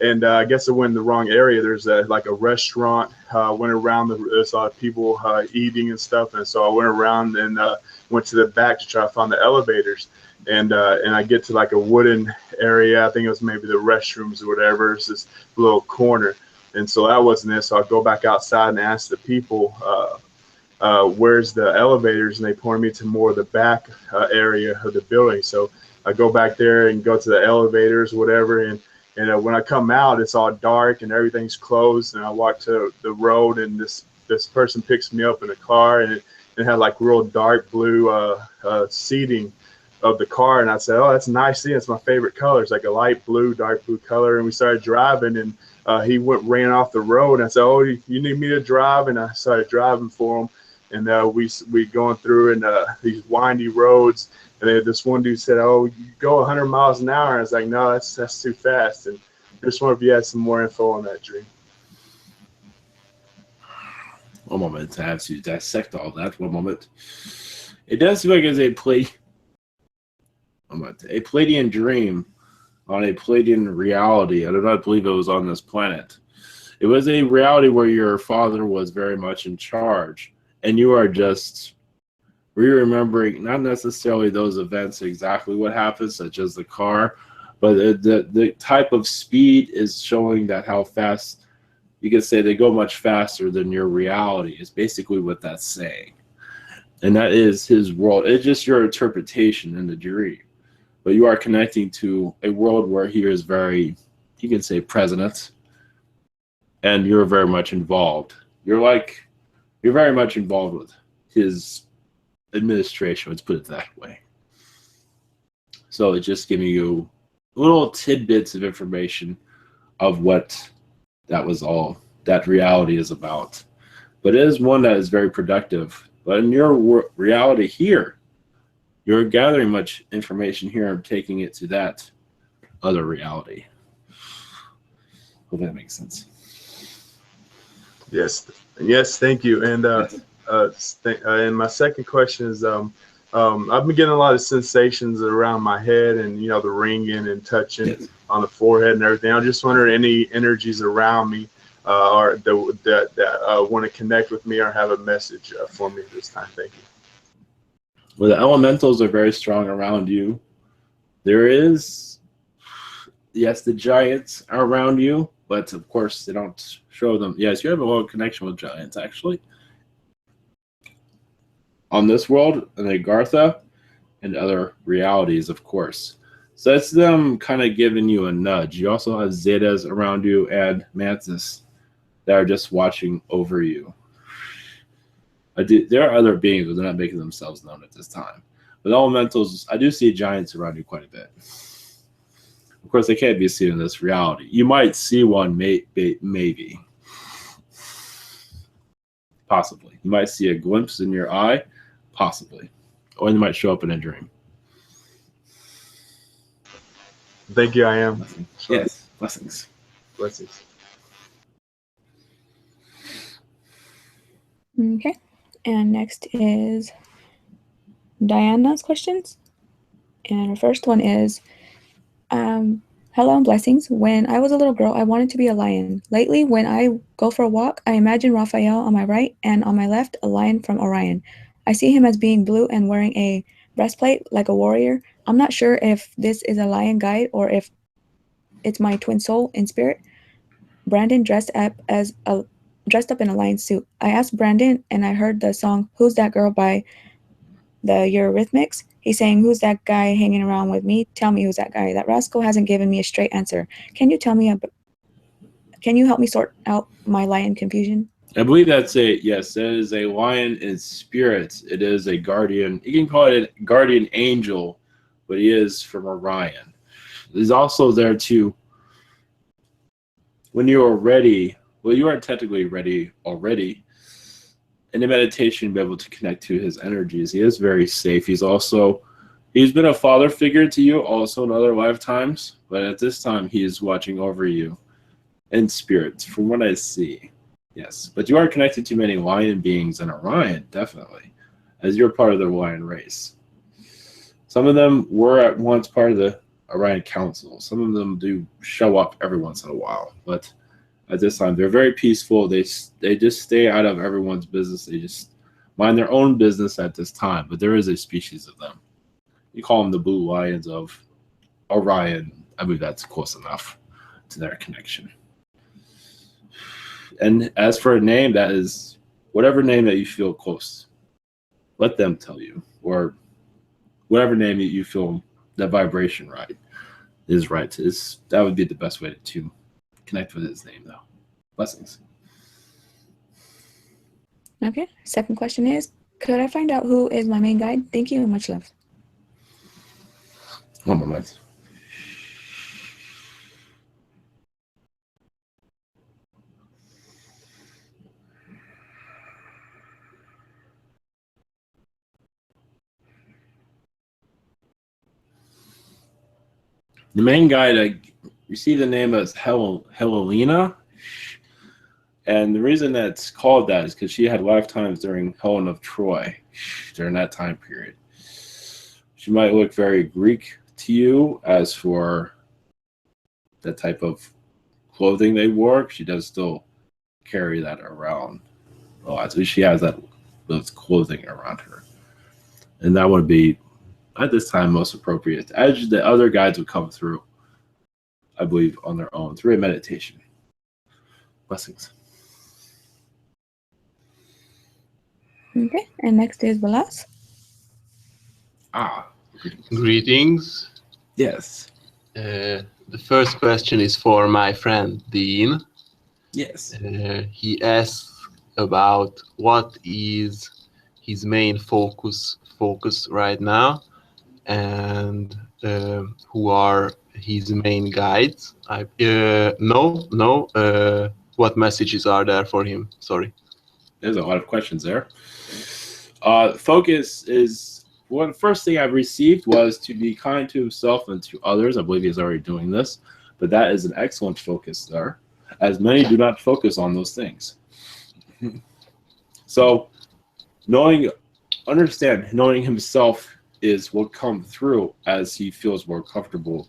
And I guess I went in the wrong area. There's like a restaurant. Went around. There's a lot of people eating and stuff. And so I went around and went to the back to try to find the elevators. And I get to like a wooden area. I think it was maybe the restrooms or whatever. It's this little corner. And so that wasn't it. So I go back outside and ask the people, where's the elevators? And they pointed me to more of the back area of the building. So I go back there and go to the elevators, whatever. And when I come out, it's all dark and everything's closed. And I walk to the road, and this person picks me up in a car, and it had like real dark blue seating of the car. And I said, "Oh, that's nice. It's my favorite color. It's like a light blue, dark blue color." And we started driving, and he ran off the road, and I said, "Oh, you need me to drive?" And I started driving for him, and we going through these windy roads, and then this one dude said, "Oh, you go 100 miles an hour." And I was like, "No, that's too fast." And I just wonder if you had some more info on that dream. One moment, I have to dissect all that. One moment. It does look like it's a Palladian dream on a Palladian reality. I do not believe it was on this planet. It was a reality where your father was very much in charge, and you are just re-remembering not necessarily those events, exactly what happened, such as the car, but the type of speed is showing that how fast. You could say they go much faster than your reality is basically what that's saying. And that is his world. It's just your interpretation in the dream. But you are connecting to a world where he is very, you can say, president. And you're very much involved. You're very much involved with his administration, let's put it that way. So it's just giving you little tidbits of information of what that reality is about. But it is one that is very productive. But in your reality here, you're gathering much information here and taking it to that other reality. Hope that makes sense. Yes, thank you. And my second question is, I've been getting a lot of sensations around my head, and the ringing and touching on the forehead and everything. I'm just wondering any energies around me or that want to connect with me or have a message for me this time. Thank you. Well, the elementals are very strong around you. There is, yes, the giants are around you, but of course they don't show them. Yes, you have a lot of connection with giants, actually. On this world, and Agartha, and other realities, of course. So it's them kind of giving you a nudge. You also have Zetas around you and Mantis that are just watching over you. There are other beings, but they're not making themselves known at this time. But elementals, I do see giants around you quite a bit. Of course, they can't be seen in this reality. You might see one, maybe. Possibly. You might see a glimpse in your eye, possibly. Or they might show up in a dream. Thank you, I am. Blessings. Yes, blessings. Blessings. Okay. And next is Diana's questions. And her first one is, hello and blessings. When I was a little girl, I wanted to be a lion. Lately, when I go for a walk, I imagine Raphael on my right and on my left, a lion from Orion. I see him as being blue and wearing a breastplate like a warrior. I'm not sure if this is a lion guide or if it's my twin soul in spirit. Brandon dressed up in a lion suit. I asked Brandon, and I heard the song "Who's That Girl" by the Eurythmics. He's saying, "Who's that guy hanging around with me? Tell me who's that guy." That rascal hasn't given me a straight answer. Can you help me sort out my lion confusion? I believe that's yes, that is a lion in spirit. It is a guardian. You can call it a guardian angel, but he is from Orion. He's also there to, when you are ready, well, you are technically ready already. In the meditation, be able to connect to his energies. He is very safe. He's been a father figure to you also in other lifetimes, but at this time he is watching over you in spirit, from what I see. Yes, but you are connected to many lion beings in Orion, definitely, as you're part of the lion race. Some of them were at once part of the Orion Council. Some of them do show up every once in a while, but at this time they're very peaceful. They just stay out of everyone's business. They just mind their own business at this time, but there is a species of them. You call them the blue lions of Orion. I believe that's close enough to their connection. And as for a name, that is whatever name that you feel close. Let them tell you, or whatever name that you feel that vibration right is right. That would be the best way to connect with his name, though. Blessings. Okay. Second question is, could I find out who is my main guide? Thank you and much love. One moment. The main guide received the name as Helena. And the reason that's called that is because she had lifetimes during Helen of Troy, during that time period. She might look very Greek to you as for the type of clothing they wore. She does still carry that around. Well, at least she has those clothing around her. And that would be, at this time, most appropriate. As the other guides would come through, I believe, on their own, through a meditation. Blessings. Okay, and next is Balas. Greetings. Yes. The first question is for my friend Dean. Yes. He asks about what is his main focus right now, and who are his main guides. What messages are there for him? Sorry. There's a lot of questions there. Focus is, the first thing I've received was to be kind to himself and to others. I believe he's already doing this, but that is an excellent focus there, as many do not focus on those things. So knowing himself will come through as he feels more comfortable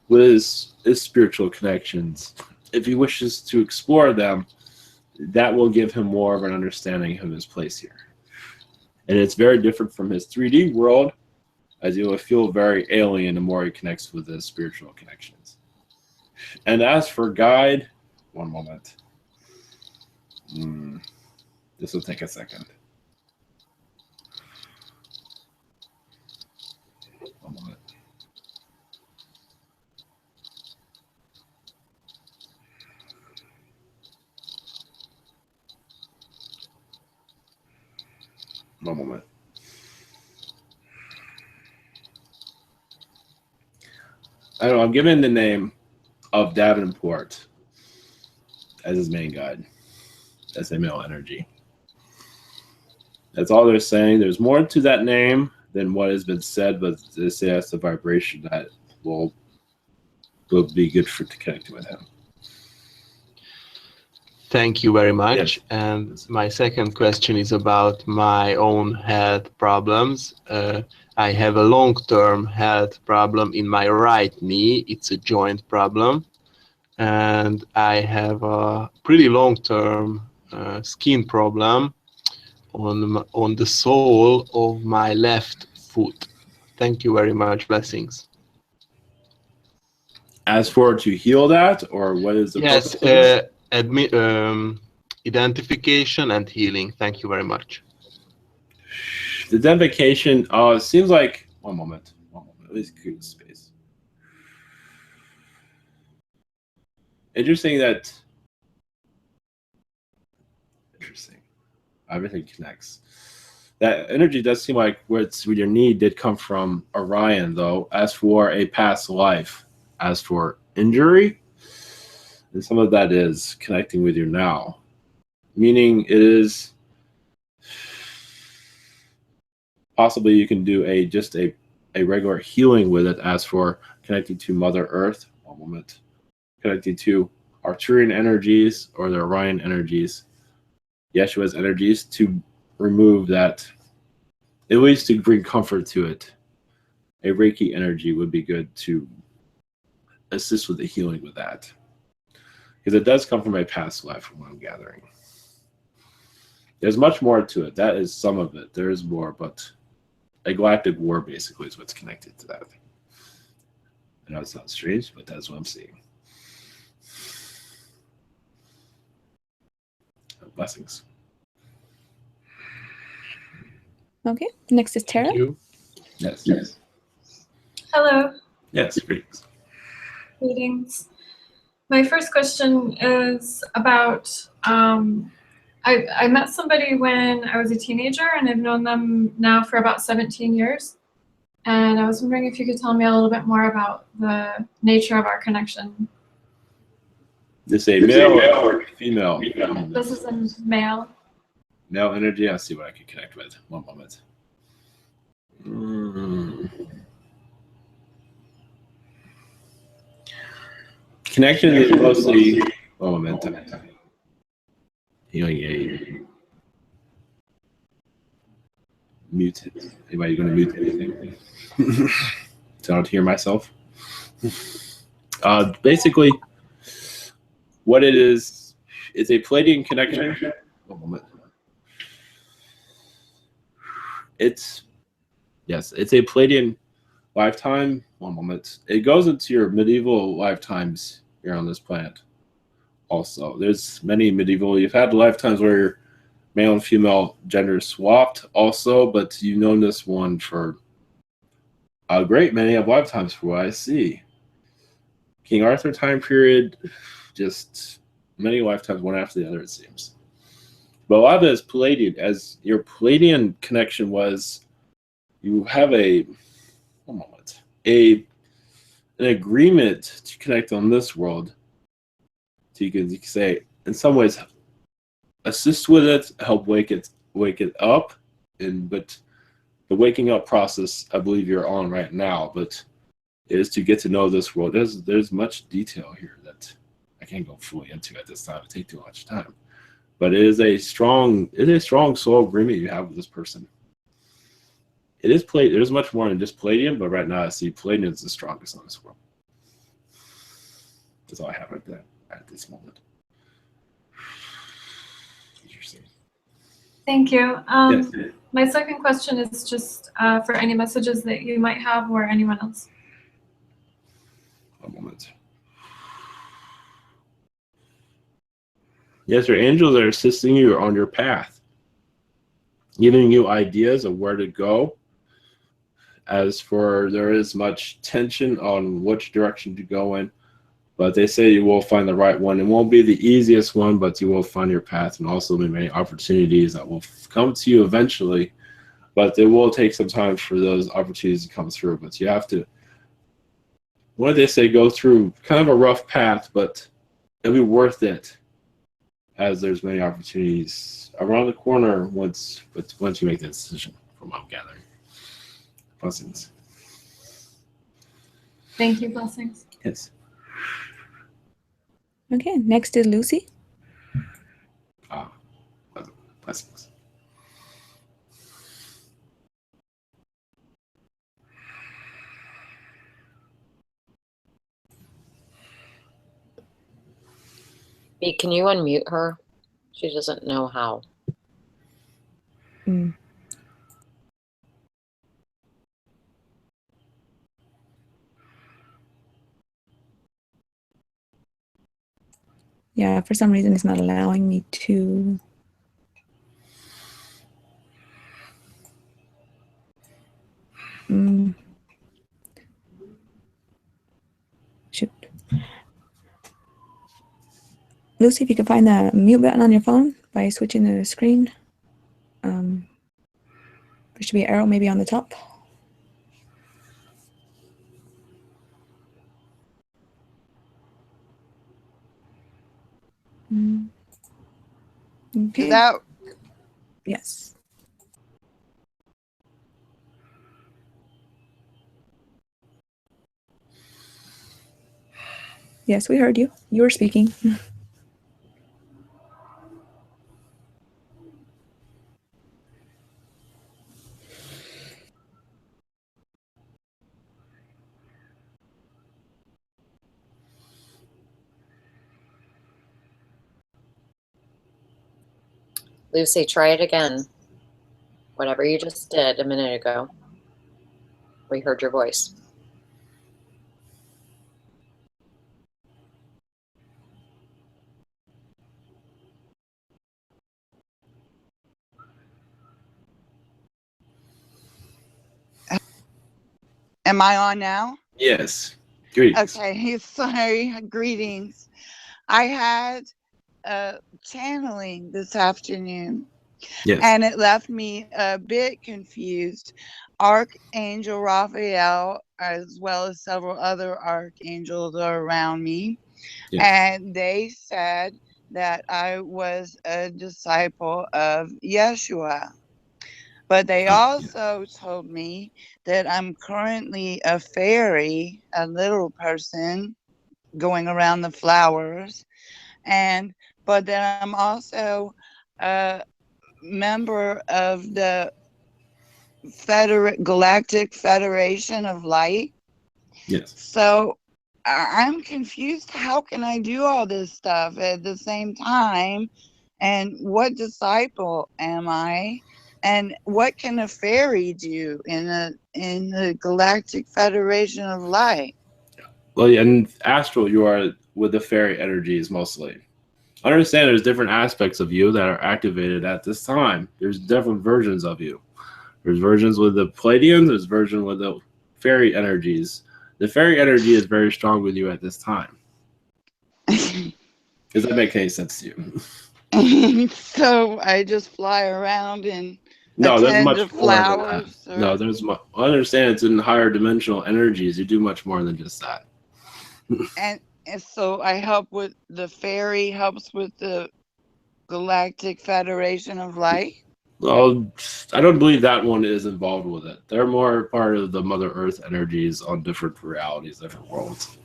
with his spiritual connections. If he wishes to explore them, that will give him more of an understanding of his place here. And it's very different from his 3D world, as he will feel very alien the more he connects with his spiritual connections. And as for guide, one moment. This will take a second. One moment. One moment. I don't know, I'm given the name of Davenport as his main guide. That's a male energy. That's all they're saying. There's more to that name than what has been said, but they say that's the vibration that will be good to connect with him. Thank you very much. Yes. And my second question is about my own health problems. I have a long-term health problem in my right knee. It's a joint problem. And I have a pretty long-term skin problem on the sole of my left foot. Thank you very much. Blessings. As for to heal that, or what is the Yes, purpose? Identification and healing. Thank you very much. The identification, it seems like, one moment, at least create space. Interesting. Everything connects. That energy does seem like what's with your knee did come from Orion, though. As for a past life, as for injury, and some of that is connecting with you now. Meaning it is possibly you can do just a regular healing with it, as for connecting to Mother Earth, one moment, connecting to Arctruian energies or the Orion energies, Yeshua's energies, to remove that, at least to bring comfort to it. A Reiki energy would be good to assist with the healing with that, because it does come from a past life, from what I'm gathering. There's much more to it. That is some of it. There is more, but a galactic war basically is what's connected to that. I know it sounds strange, but that's what I'm seeing. Blessings. Okay, next is Tara. Thank you. Yes. Hello. Yes, greetings. Greetings. My first question is about, I met somebody when I was a teenager, and I've known them now for about 17 years. And I was wondering if you could tell me a little bit more about the nature of our connection. This a male or female? This is a male. Male energy. I'll see what I can connect with. One moment. connection is mostly momentum. Healing aid. Mute. Anybody going to mute anything? So I don't hear myself. Basically, what it is a Palladian connection. One moment. It's a Palladian lifetime. One moment. It goes into your medieval lifetimes here on this planet. Also, there's many medieval. You've had lifetimes where male and female gender swapped. Also, but you've known this one for a great many of lifetimes, for what I see. King Arthur time period, just many lifetimes, one after the other, it seems. But a lot of it is Palladian, as your Palladian connection was. You have an agreement to connect on this world. So you can say, in some ways, assist with it, help wake it up, but the waking up process, I believe you're on right now, but it is to get to know this world. There's much detail here that I can't go fully into at this time. It takes too much time. But it is a strong soul agreement you have with this person. It is there's much more than just Palladium, but right now I see Palladium is the strongest on this world. That's all I have at this moment. Thank you. Yes. My second question is just for any messages that you might have or anyone else. One moment. Yes, your angels are assisting you on your path, giving you ideas of where to go. As for, there is much tension on which direction to go in, but they say you will find the right one. It won't be the easiest one, but you will find your path, and also many opportunities that will come to you eventually. But it will take some time for those opportunities to come through. But you have to, what do they say, go through kind of a rough path, but it'll be worth it, as there's many opportunities around the corner once you make that decision, from what I'm gathering. Blessings. Thank you. Blessings. Yes. Okay, next is Lucy. Blessings. Can you unmute her? She doesn't know how. Yeah, for some reason it's not allowing me to. Shoot. Lucy, if you can find the mute button on your phone by switching the screen. There should be an arrow maybe on the top. Okay. Yes. Yes, we heard you. You were speaking. Lucy, try it again. Whatever you just did a minute ago. We heard your voice. Am I on now? Yes. Greetings. Okay, sorry. Greetings. I had channeling this afternoon. Yes. And it left me a bit confused. Archangel Raphael, as well as several other archangels, are around me. Yes. And they said that I was a disciple of Yeshua. But they also told me that I'm currently a fairy, a little person, going around the flowers, but then I'm also a member of the Galactic Federation of Light. Yes. So I'm confused. How can I do all this stuff at the same time? And what disciple am I? And what can a fairy do in the Galactic Federation of Light? Well, in astral, you are with the fairy energies mostly. I understand there's different aspects of you that are activated at this time. There's different versions of you. There's versions with the Palladian, there's version with the fairy energies. The fairy energy is very strong with you at this time. Does that make any sense to you? So I just fly around and No, there's attend much to more than that. flowers. No, there's I understand it's in higher dimensional energies. You do much more than just that. And so I help with the fairy, helps with the Galactic Federation of Light. Well, I don't believe that one is involved with it. They're more part of the Mother Earth energies on different realities, different worlds.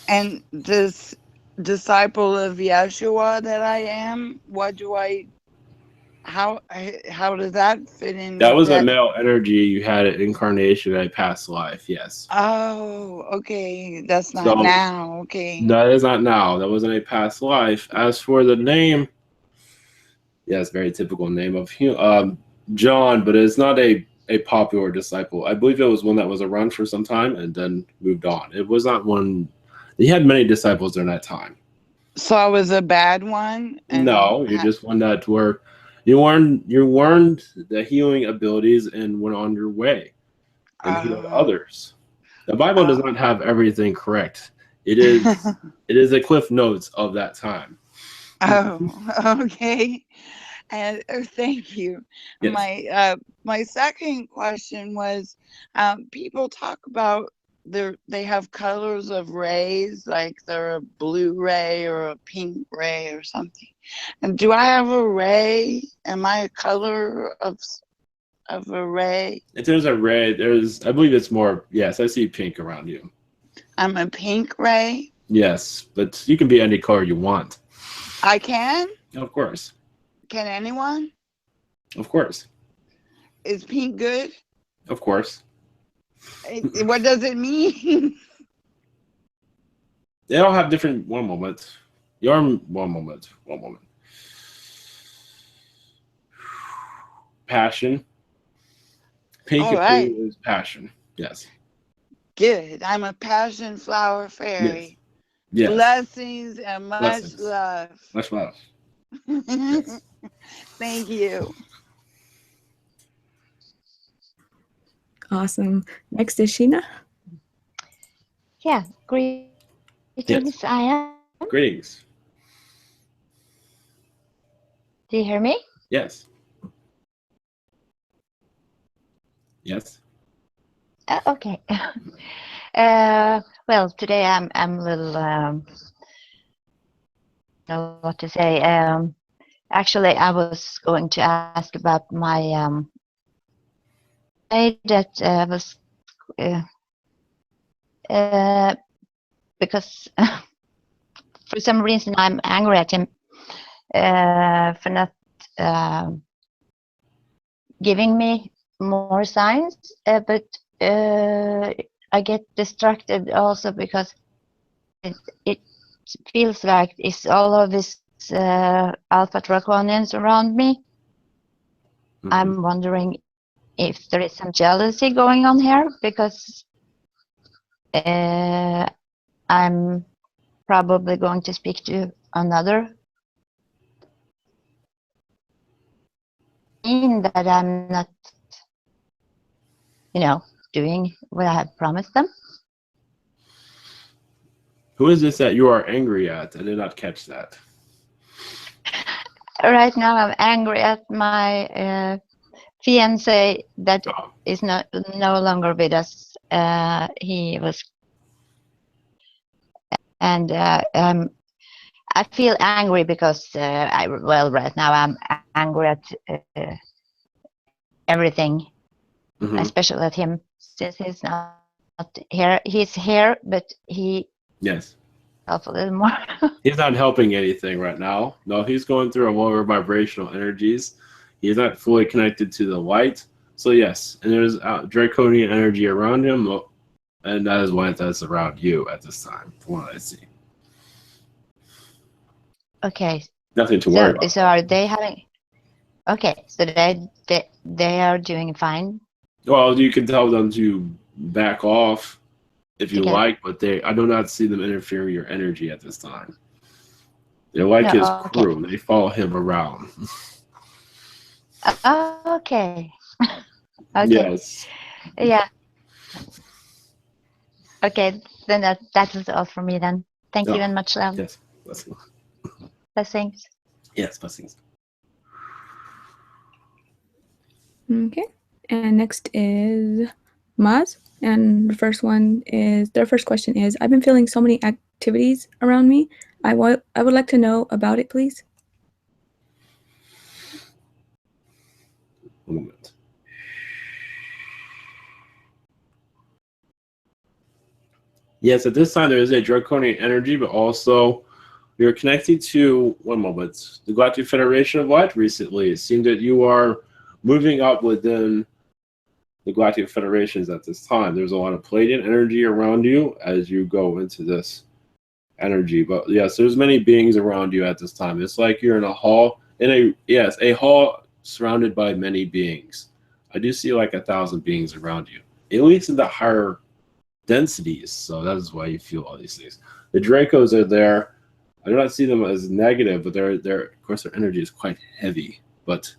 And this disciple of Yeshua that I am, how does that fit in? That was with a male energy. You had an incarnation in a past life, yes. Oh, okay. That's not now. Okay. That is not now. That wasn't a past life. As for the name, yes, very typical name of John, but it's not a popular disciple. I believe it was one that was around for some time and then moved on. It was not one. He had many disciples during that time. So I was a bad one? No, you're just one that you learned the healing abilities and went on your way and healed others. The Bible does not have everything correct. It is the cliff notes of that time. Oh, okay. And thank you. Yes. My second question was, people talk about they have colors of rays, like they're a blue ray or a pink ray or something. And do I have a ray? Am I a color of a ray? If there's a ray, I believe it's more. Yes, I see pink around you. I'm a pink ray. Yes, but you can be any color you want. I can? Of course. Can anyone? Of course. Is pink good? Of course. What does it mean? They all have different. One moment. One moment. Passion. Pink All right. is passion. Yes. Good. I'm a passion flower fairy. Yes. Blessings and much love. Much love. Thank you. Awesome. Next is Sheena. Yeah, greetings. Yes. I am. Greetings. Do you hear me? Yes. Yes. Okay. Well, today I'm a little don't know what to say. Actually, I was going to ask about my that was because for some reason I'm angry at him for not giving me more signs, but I get distracted also because it feels like it's all of this alpha draconians around me. Mm-hmm. I'm wondering if there is some jealousy going on here, because I'm probably going to speak to another. Mean that I'm not, doing what I have promised them. Who is this that you are angry at? I did not catch that. Right now I'm angry at my fiance that is no longer with us. He was, and I feel angry because right now I'm angry at everything, especially at him, since he's not here. He's here, but he yes help a little more. He's not helping anything right now. No, he's going through a lower vibrational energies. He's not fully connected to the light. So yes, and there's draconian energy around him, and that is why that's around you at this time, from what I see. Okay. Nothing to worry about. So are they having? Okay, so they are doing fine. Well, you can tell them to back off if you Okay. like, but I do not see them interfering with your energy at this time. They're like No, his okay. crew. They follow him around. Okay. Okay. Yes. Yeah. Okay, then that is all for me then. Thank you Oh, very much, love. yes. Blessings. Blessings. Yes, blessings. Okay. And next is Maz. And their first question is, I've been feeling so many activities around me. I would like to know about it, please. One moment. Yes, at this time there is a draconian energy, but also you're connected to, one moment, the Galactic Federation of Light recently. It seemed that you are moving up within the Galactic Federations at this time. There's a lot of Palladian energy around you as you go into this energy. But yes, there's many beings around you at this time. It's like you're in a hall, a hall surrounded by many beings. I do see like 1,000 beings around you, at least in the higher densities. So that is why you feel all these things. The Dracos are there. I do not see them as negative, but they're of course their energy is quite heavy. But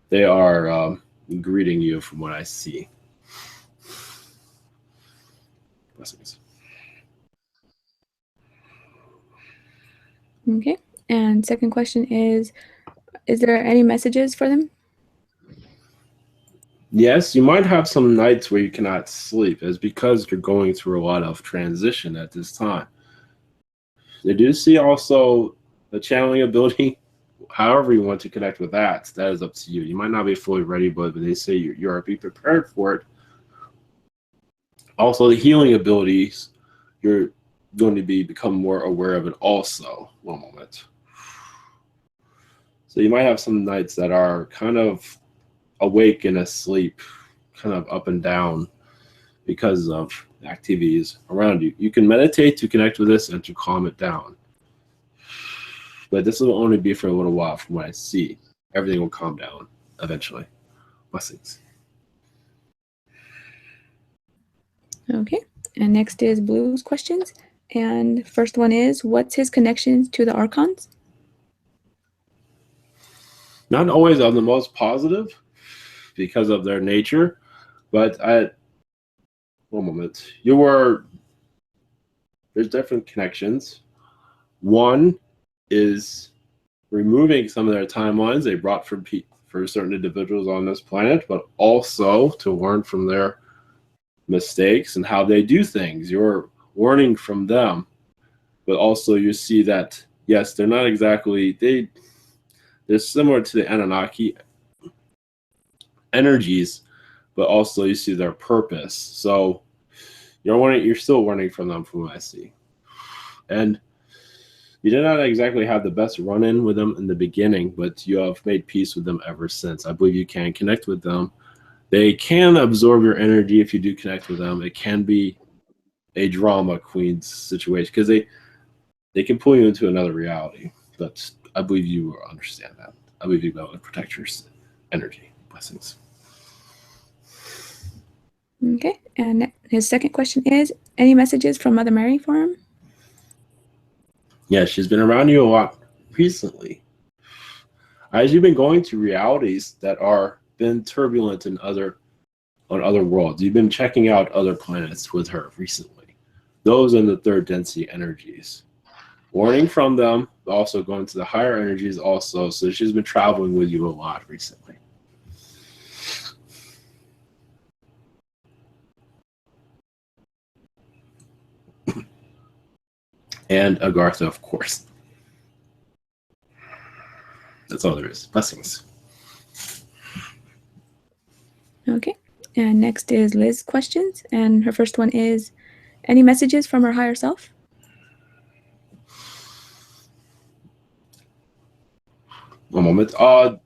they are greeting you from what I see. Blessings. Okay. And second question is there any messages for them? Yes, you might have some nights where you cannot sleep. It's because you're going through a lot of transition at this time. They do see also the channeling ability. However you want to connect with that is up to you. You might not be fully ready, but they say you are be prepared for it. Also, the healing abilities, you're going to become more aware of it also. One moment. So you might have some nights that are kind of awake and asleep, kind of up and down because of activities around you. You can meditate to connect with this and to calm it down. But this will only be for a little while from what I see. Everything will calm down eventually. Blessings. Okay. And next is Blue's questions. And first one is, what's his connection to the Archons? Not always on the most positive because of their nature, but one moment. There's different connections. One is removing some of their timelines they brought for certain individuals on this planet, but also to learn from their mistakes and how they do things. You're learning from them, but also you see that, yes, they're not exactly, they're similar to the Anunnaki energies, but also you see their purpose. So you're still learning from them from what I see. And you did not exactly have the best run-in with them in the beginning, but you have made peace with them ever since. I believe you can connect with them. They can absorb your energy if you do connect with them. It can be a drama queen situation because they can pull you into another reality. But I believe you will understand that. I believe you'll be able to protect your energy. Blessings. Okay. And his second question is, any messages from Mother Mary for him? Yeah, she's been around you a lot recently. As you've been going to realities that are been turbulent on other worlds, you've been checking out other planets with her recently. Those are the third density energies. Learning from them, also going to the higher energies also. So she's been traveling with you a lot recently. And Agartha, of course. That's all there is. Blessings. Okay. And next is Liz's questions. And her first one is, any messages from her higher self? One moment.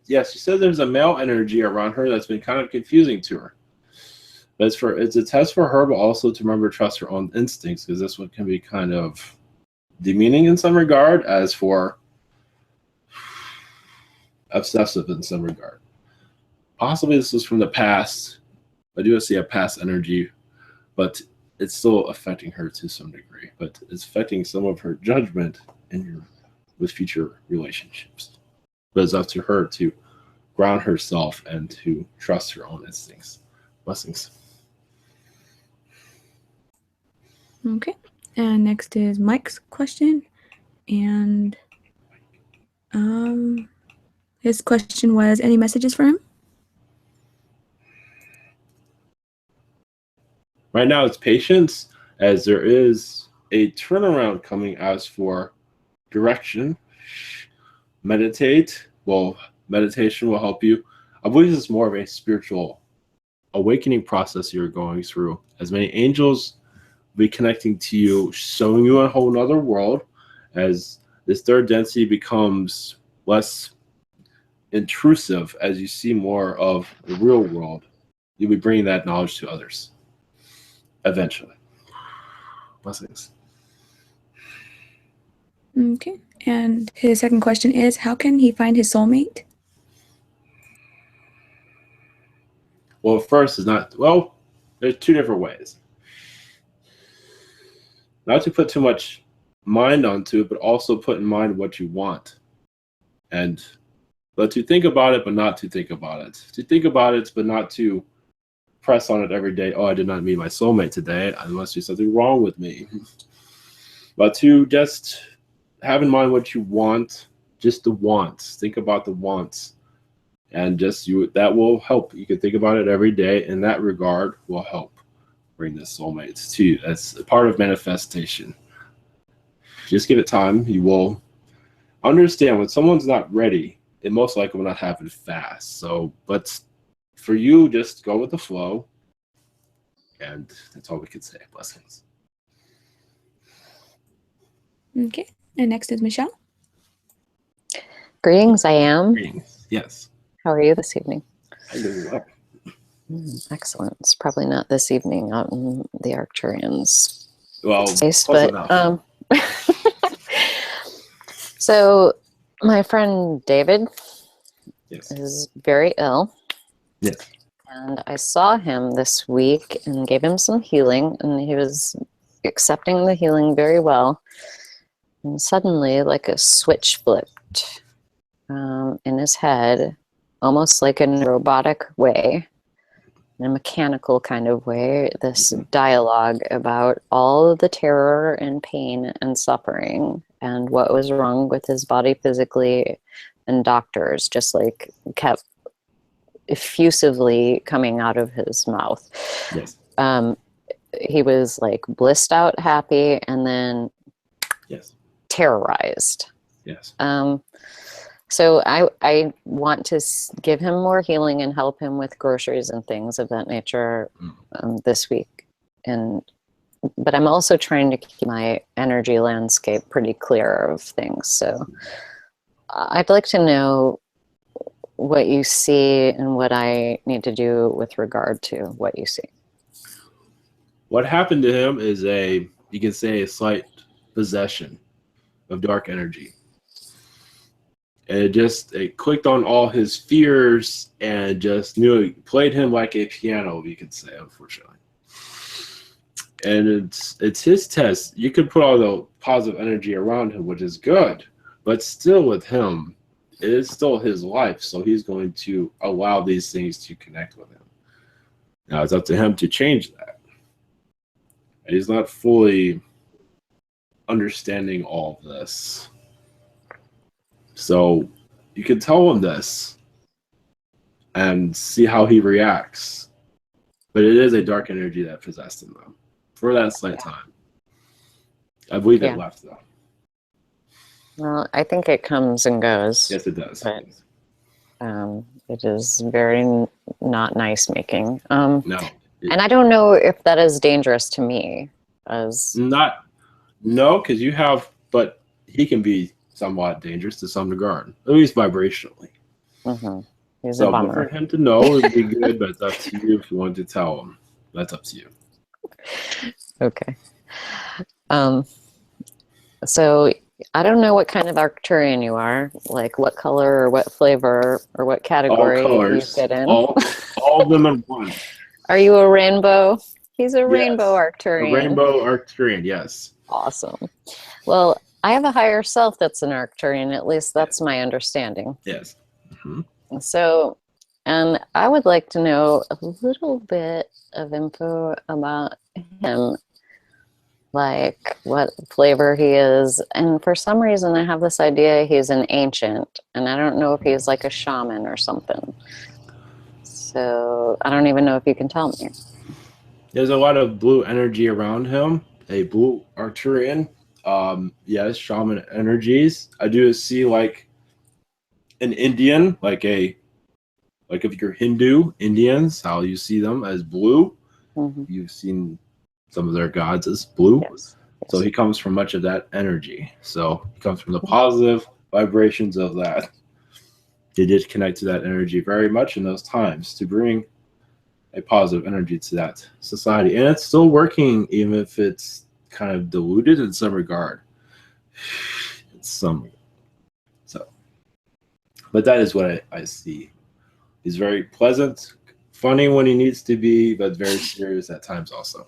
Yes, she said there's a male energy around her that's been kind of confusing to her. But it's a test for her, but also to remember to trust her own instincts, because this one can be kind of demeaning in some regard, as for obsessive in some regard. Possibly this is from the past. I do see a past energy, but it's still affecting her to some degree. But it's affecting some of her judgment with future relationships. But it's up to her to ground herself and to trust her own instincts. Blessings. Okay. And next is Mike's question. And his question was, any messages for him? Right now it's patience, as there is a turnaround coming as for direction. Meditation will help you. I believe it's more of a spiritual awakening process you're going through, as many angels will be connecting to you, showing you a whole nother world, as this third density becomes less intrusive as you see more of the real world. You'll be bringing that knowledge to others eventually. Blessings. Okay. And his second question is, how can he find his soulmate? Well, first is not, well, there's two different ways. Not to put too much mind onto it, but also put in mind what you want. But to think about it, but not to think about it. To think about it, but not to press on it every day. Oh, I did not meet my soulmate today. I must be something wrong with me. But to just have in mind what you want, just the wants. Think about the wants. And that will help. You can think about it every day. In that regard, will help bring this soulmate to you. That's a part of manifestation. Just give it time. You will understand when someone's not ready, it most likely will not happen fast. So, but for you, just go with the flow. And that's all we can say. Blessings. Okay. And next is Michelle. Greetings, I am. Greetings. Yes. How are you this evening? I'm doing well. Excellent. It's probably not this evening out in the Arctruians. Well, space, close but enough. So my friend David Yes. is very ill. Yes. And I saw him this week and gave him some healing, and he was accepting the healing very well. And suddenly, like a switch flipped in his head, almost like in a robotic way, in a mechanical kind of way, this dialogue about all of the terror and pain and suffering and what was wrong with his body physically, and doctors just like kept effusively coming out of his mouth. Yes. He was like blissed out happy and then yes, terrorized. Yes. So I want to give him more healing and help him with groceries and things of that nature this week. But I'm also trying to keep my energy landscape pretty clear of things. So I'd like to know what you see and what I need to do with regard to what you see. What happened to him is you can say a slight possession of dark energy. And it clicked on all his fears and just played him like a piano, you could say, unfortunately. And it's his test. You could put all the positive energy around him, which is good, but still with him, it is still his life. So he's going to allow these things to connect with him. Now it's up to him to change that. And he's not fully understanding all of this. So you can tell him this and see how he reacts. But it is a dark energy that possessed him, though, for that slight time. I believe it left, though. Well, I think it comes and goes. Yes, it does. But it is very not nice making. No. And I don't know if that is dangerous to me. No, because but he can be somewhat dangerous to some regard, at least vibrationally. He's So a but bummer. for him to know would be good, but it's up to you if you want to tell him. That's up to you. Okay. So I don't know what kind of Arcturian you are, like what color or what flavor or what All category you colors, fit in. all of them in one. Are you a rainbow? He's a rainbow Yes, a Arcturian. rainbow Arcturian, yes. Awesome. Well, I have a higher self that's an Arcturian. At least that's my understanding. Yes. So, and I would like to know a little bit of info about him, like what flavor he is. And for some reason, I have this idea he's an ancient, and I don't know if he's like a shaman or something. So I don't even know if you can tell me. There's a lot of blue energy around him. A blue Arcturian. Yes, shaman energies. I do see like an Indian, like if you're Hindu Indians, how you see them as blue. You've seen some of their gods as blue. Yes. So he comes from much of that energy. So he comes from the positive vibrations of that. He did connect to that energy very much in those times to bring a positive energy to that society. And it's still working, even if it's kind of diluted in some regard. So, but that is what I see. He's very pleasant, funny when he needs to be, but very serious at times also.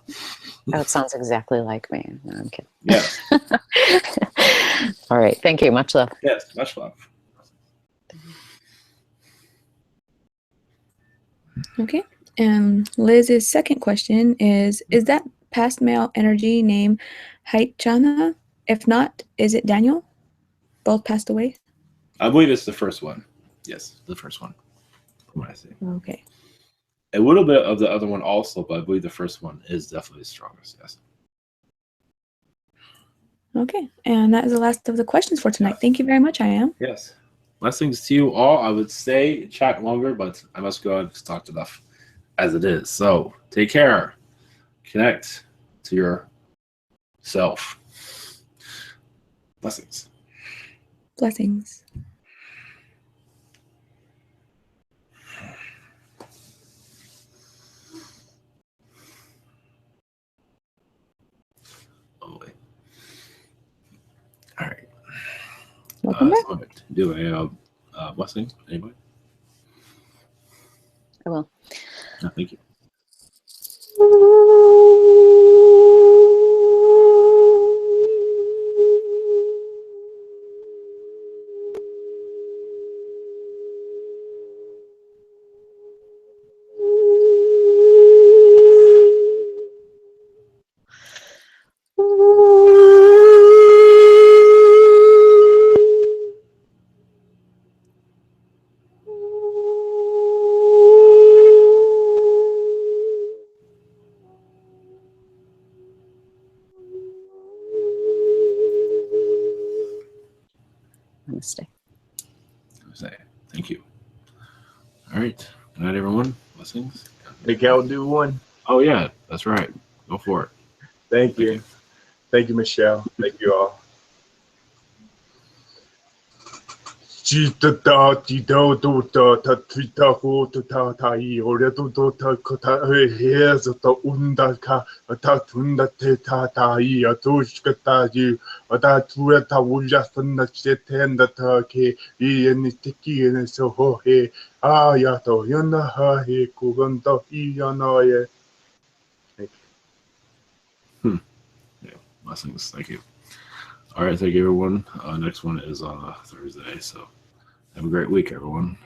Oh, it sounds exactly like me. No, I'm kidding. Yes. All right. Thank you. Much love. Yes, much love. Okay. And Liz's second question is that past male energy named Haichana? If not, is it Daniel? Both passed away? I believe it's the first one. Yes, the first one. From what I see. Okay. A little bit of the other one also, but I believe the first one is definitely the strongest. Yes. Okay. And that is the last of the questions for tonight. Thank you very much, I am. Yes. Blessings to you all. I would say chat longer, but I must go. I've talked enough as it is. So take care. Connect to your self. Blessings. Blessings. Oh, wait. All right. Welcome back. So do a blessing. Anybody? I will. No, thank you. Namaste. Thank you. All right. Good night, everyone. Blessings. Think I'll do one. Oh, yeah. That's right. Go for it. Thank you. Thank you, Michelle. Thank you all. Yeah, blessings. Thank you. All right, thank you, everyone. Next one is on Thursday, so have a great week, everyone.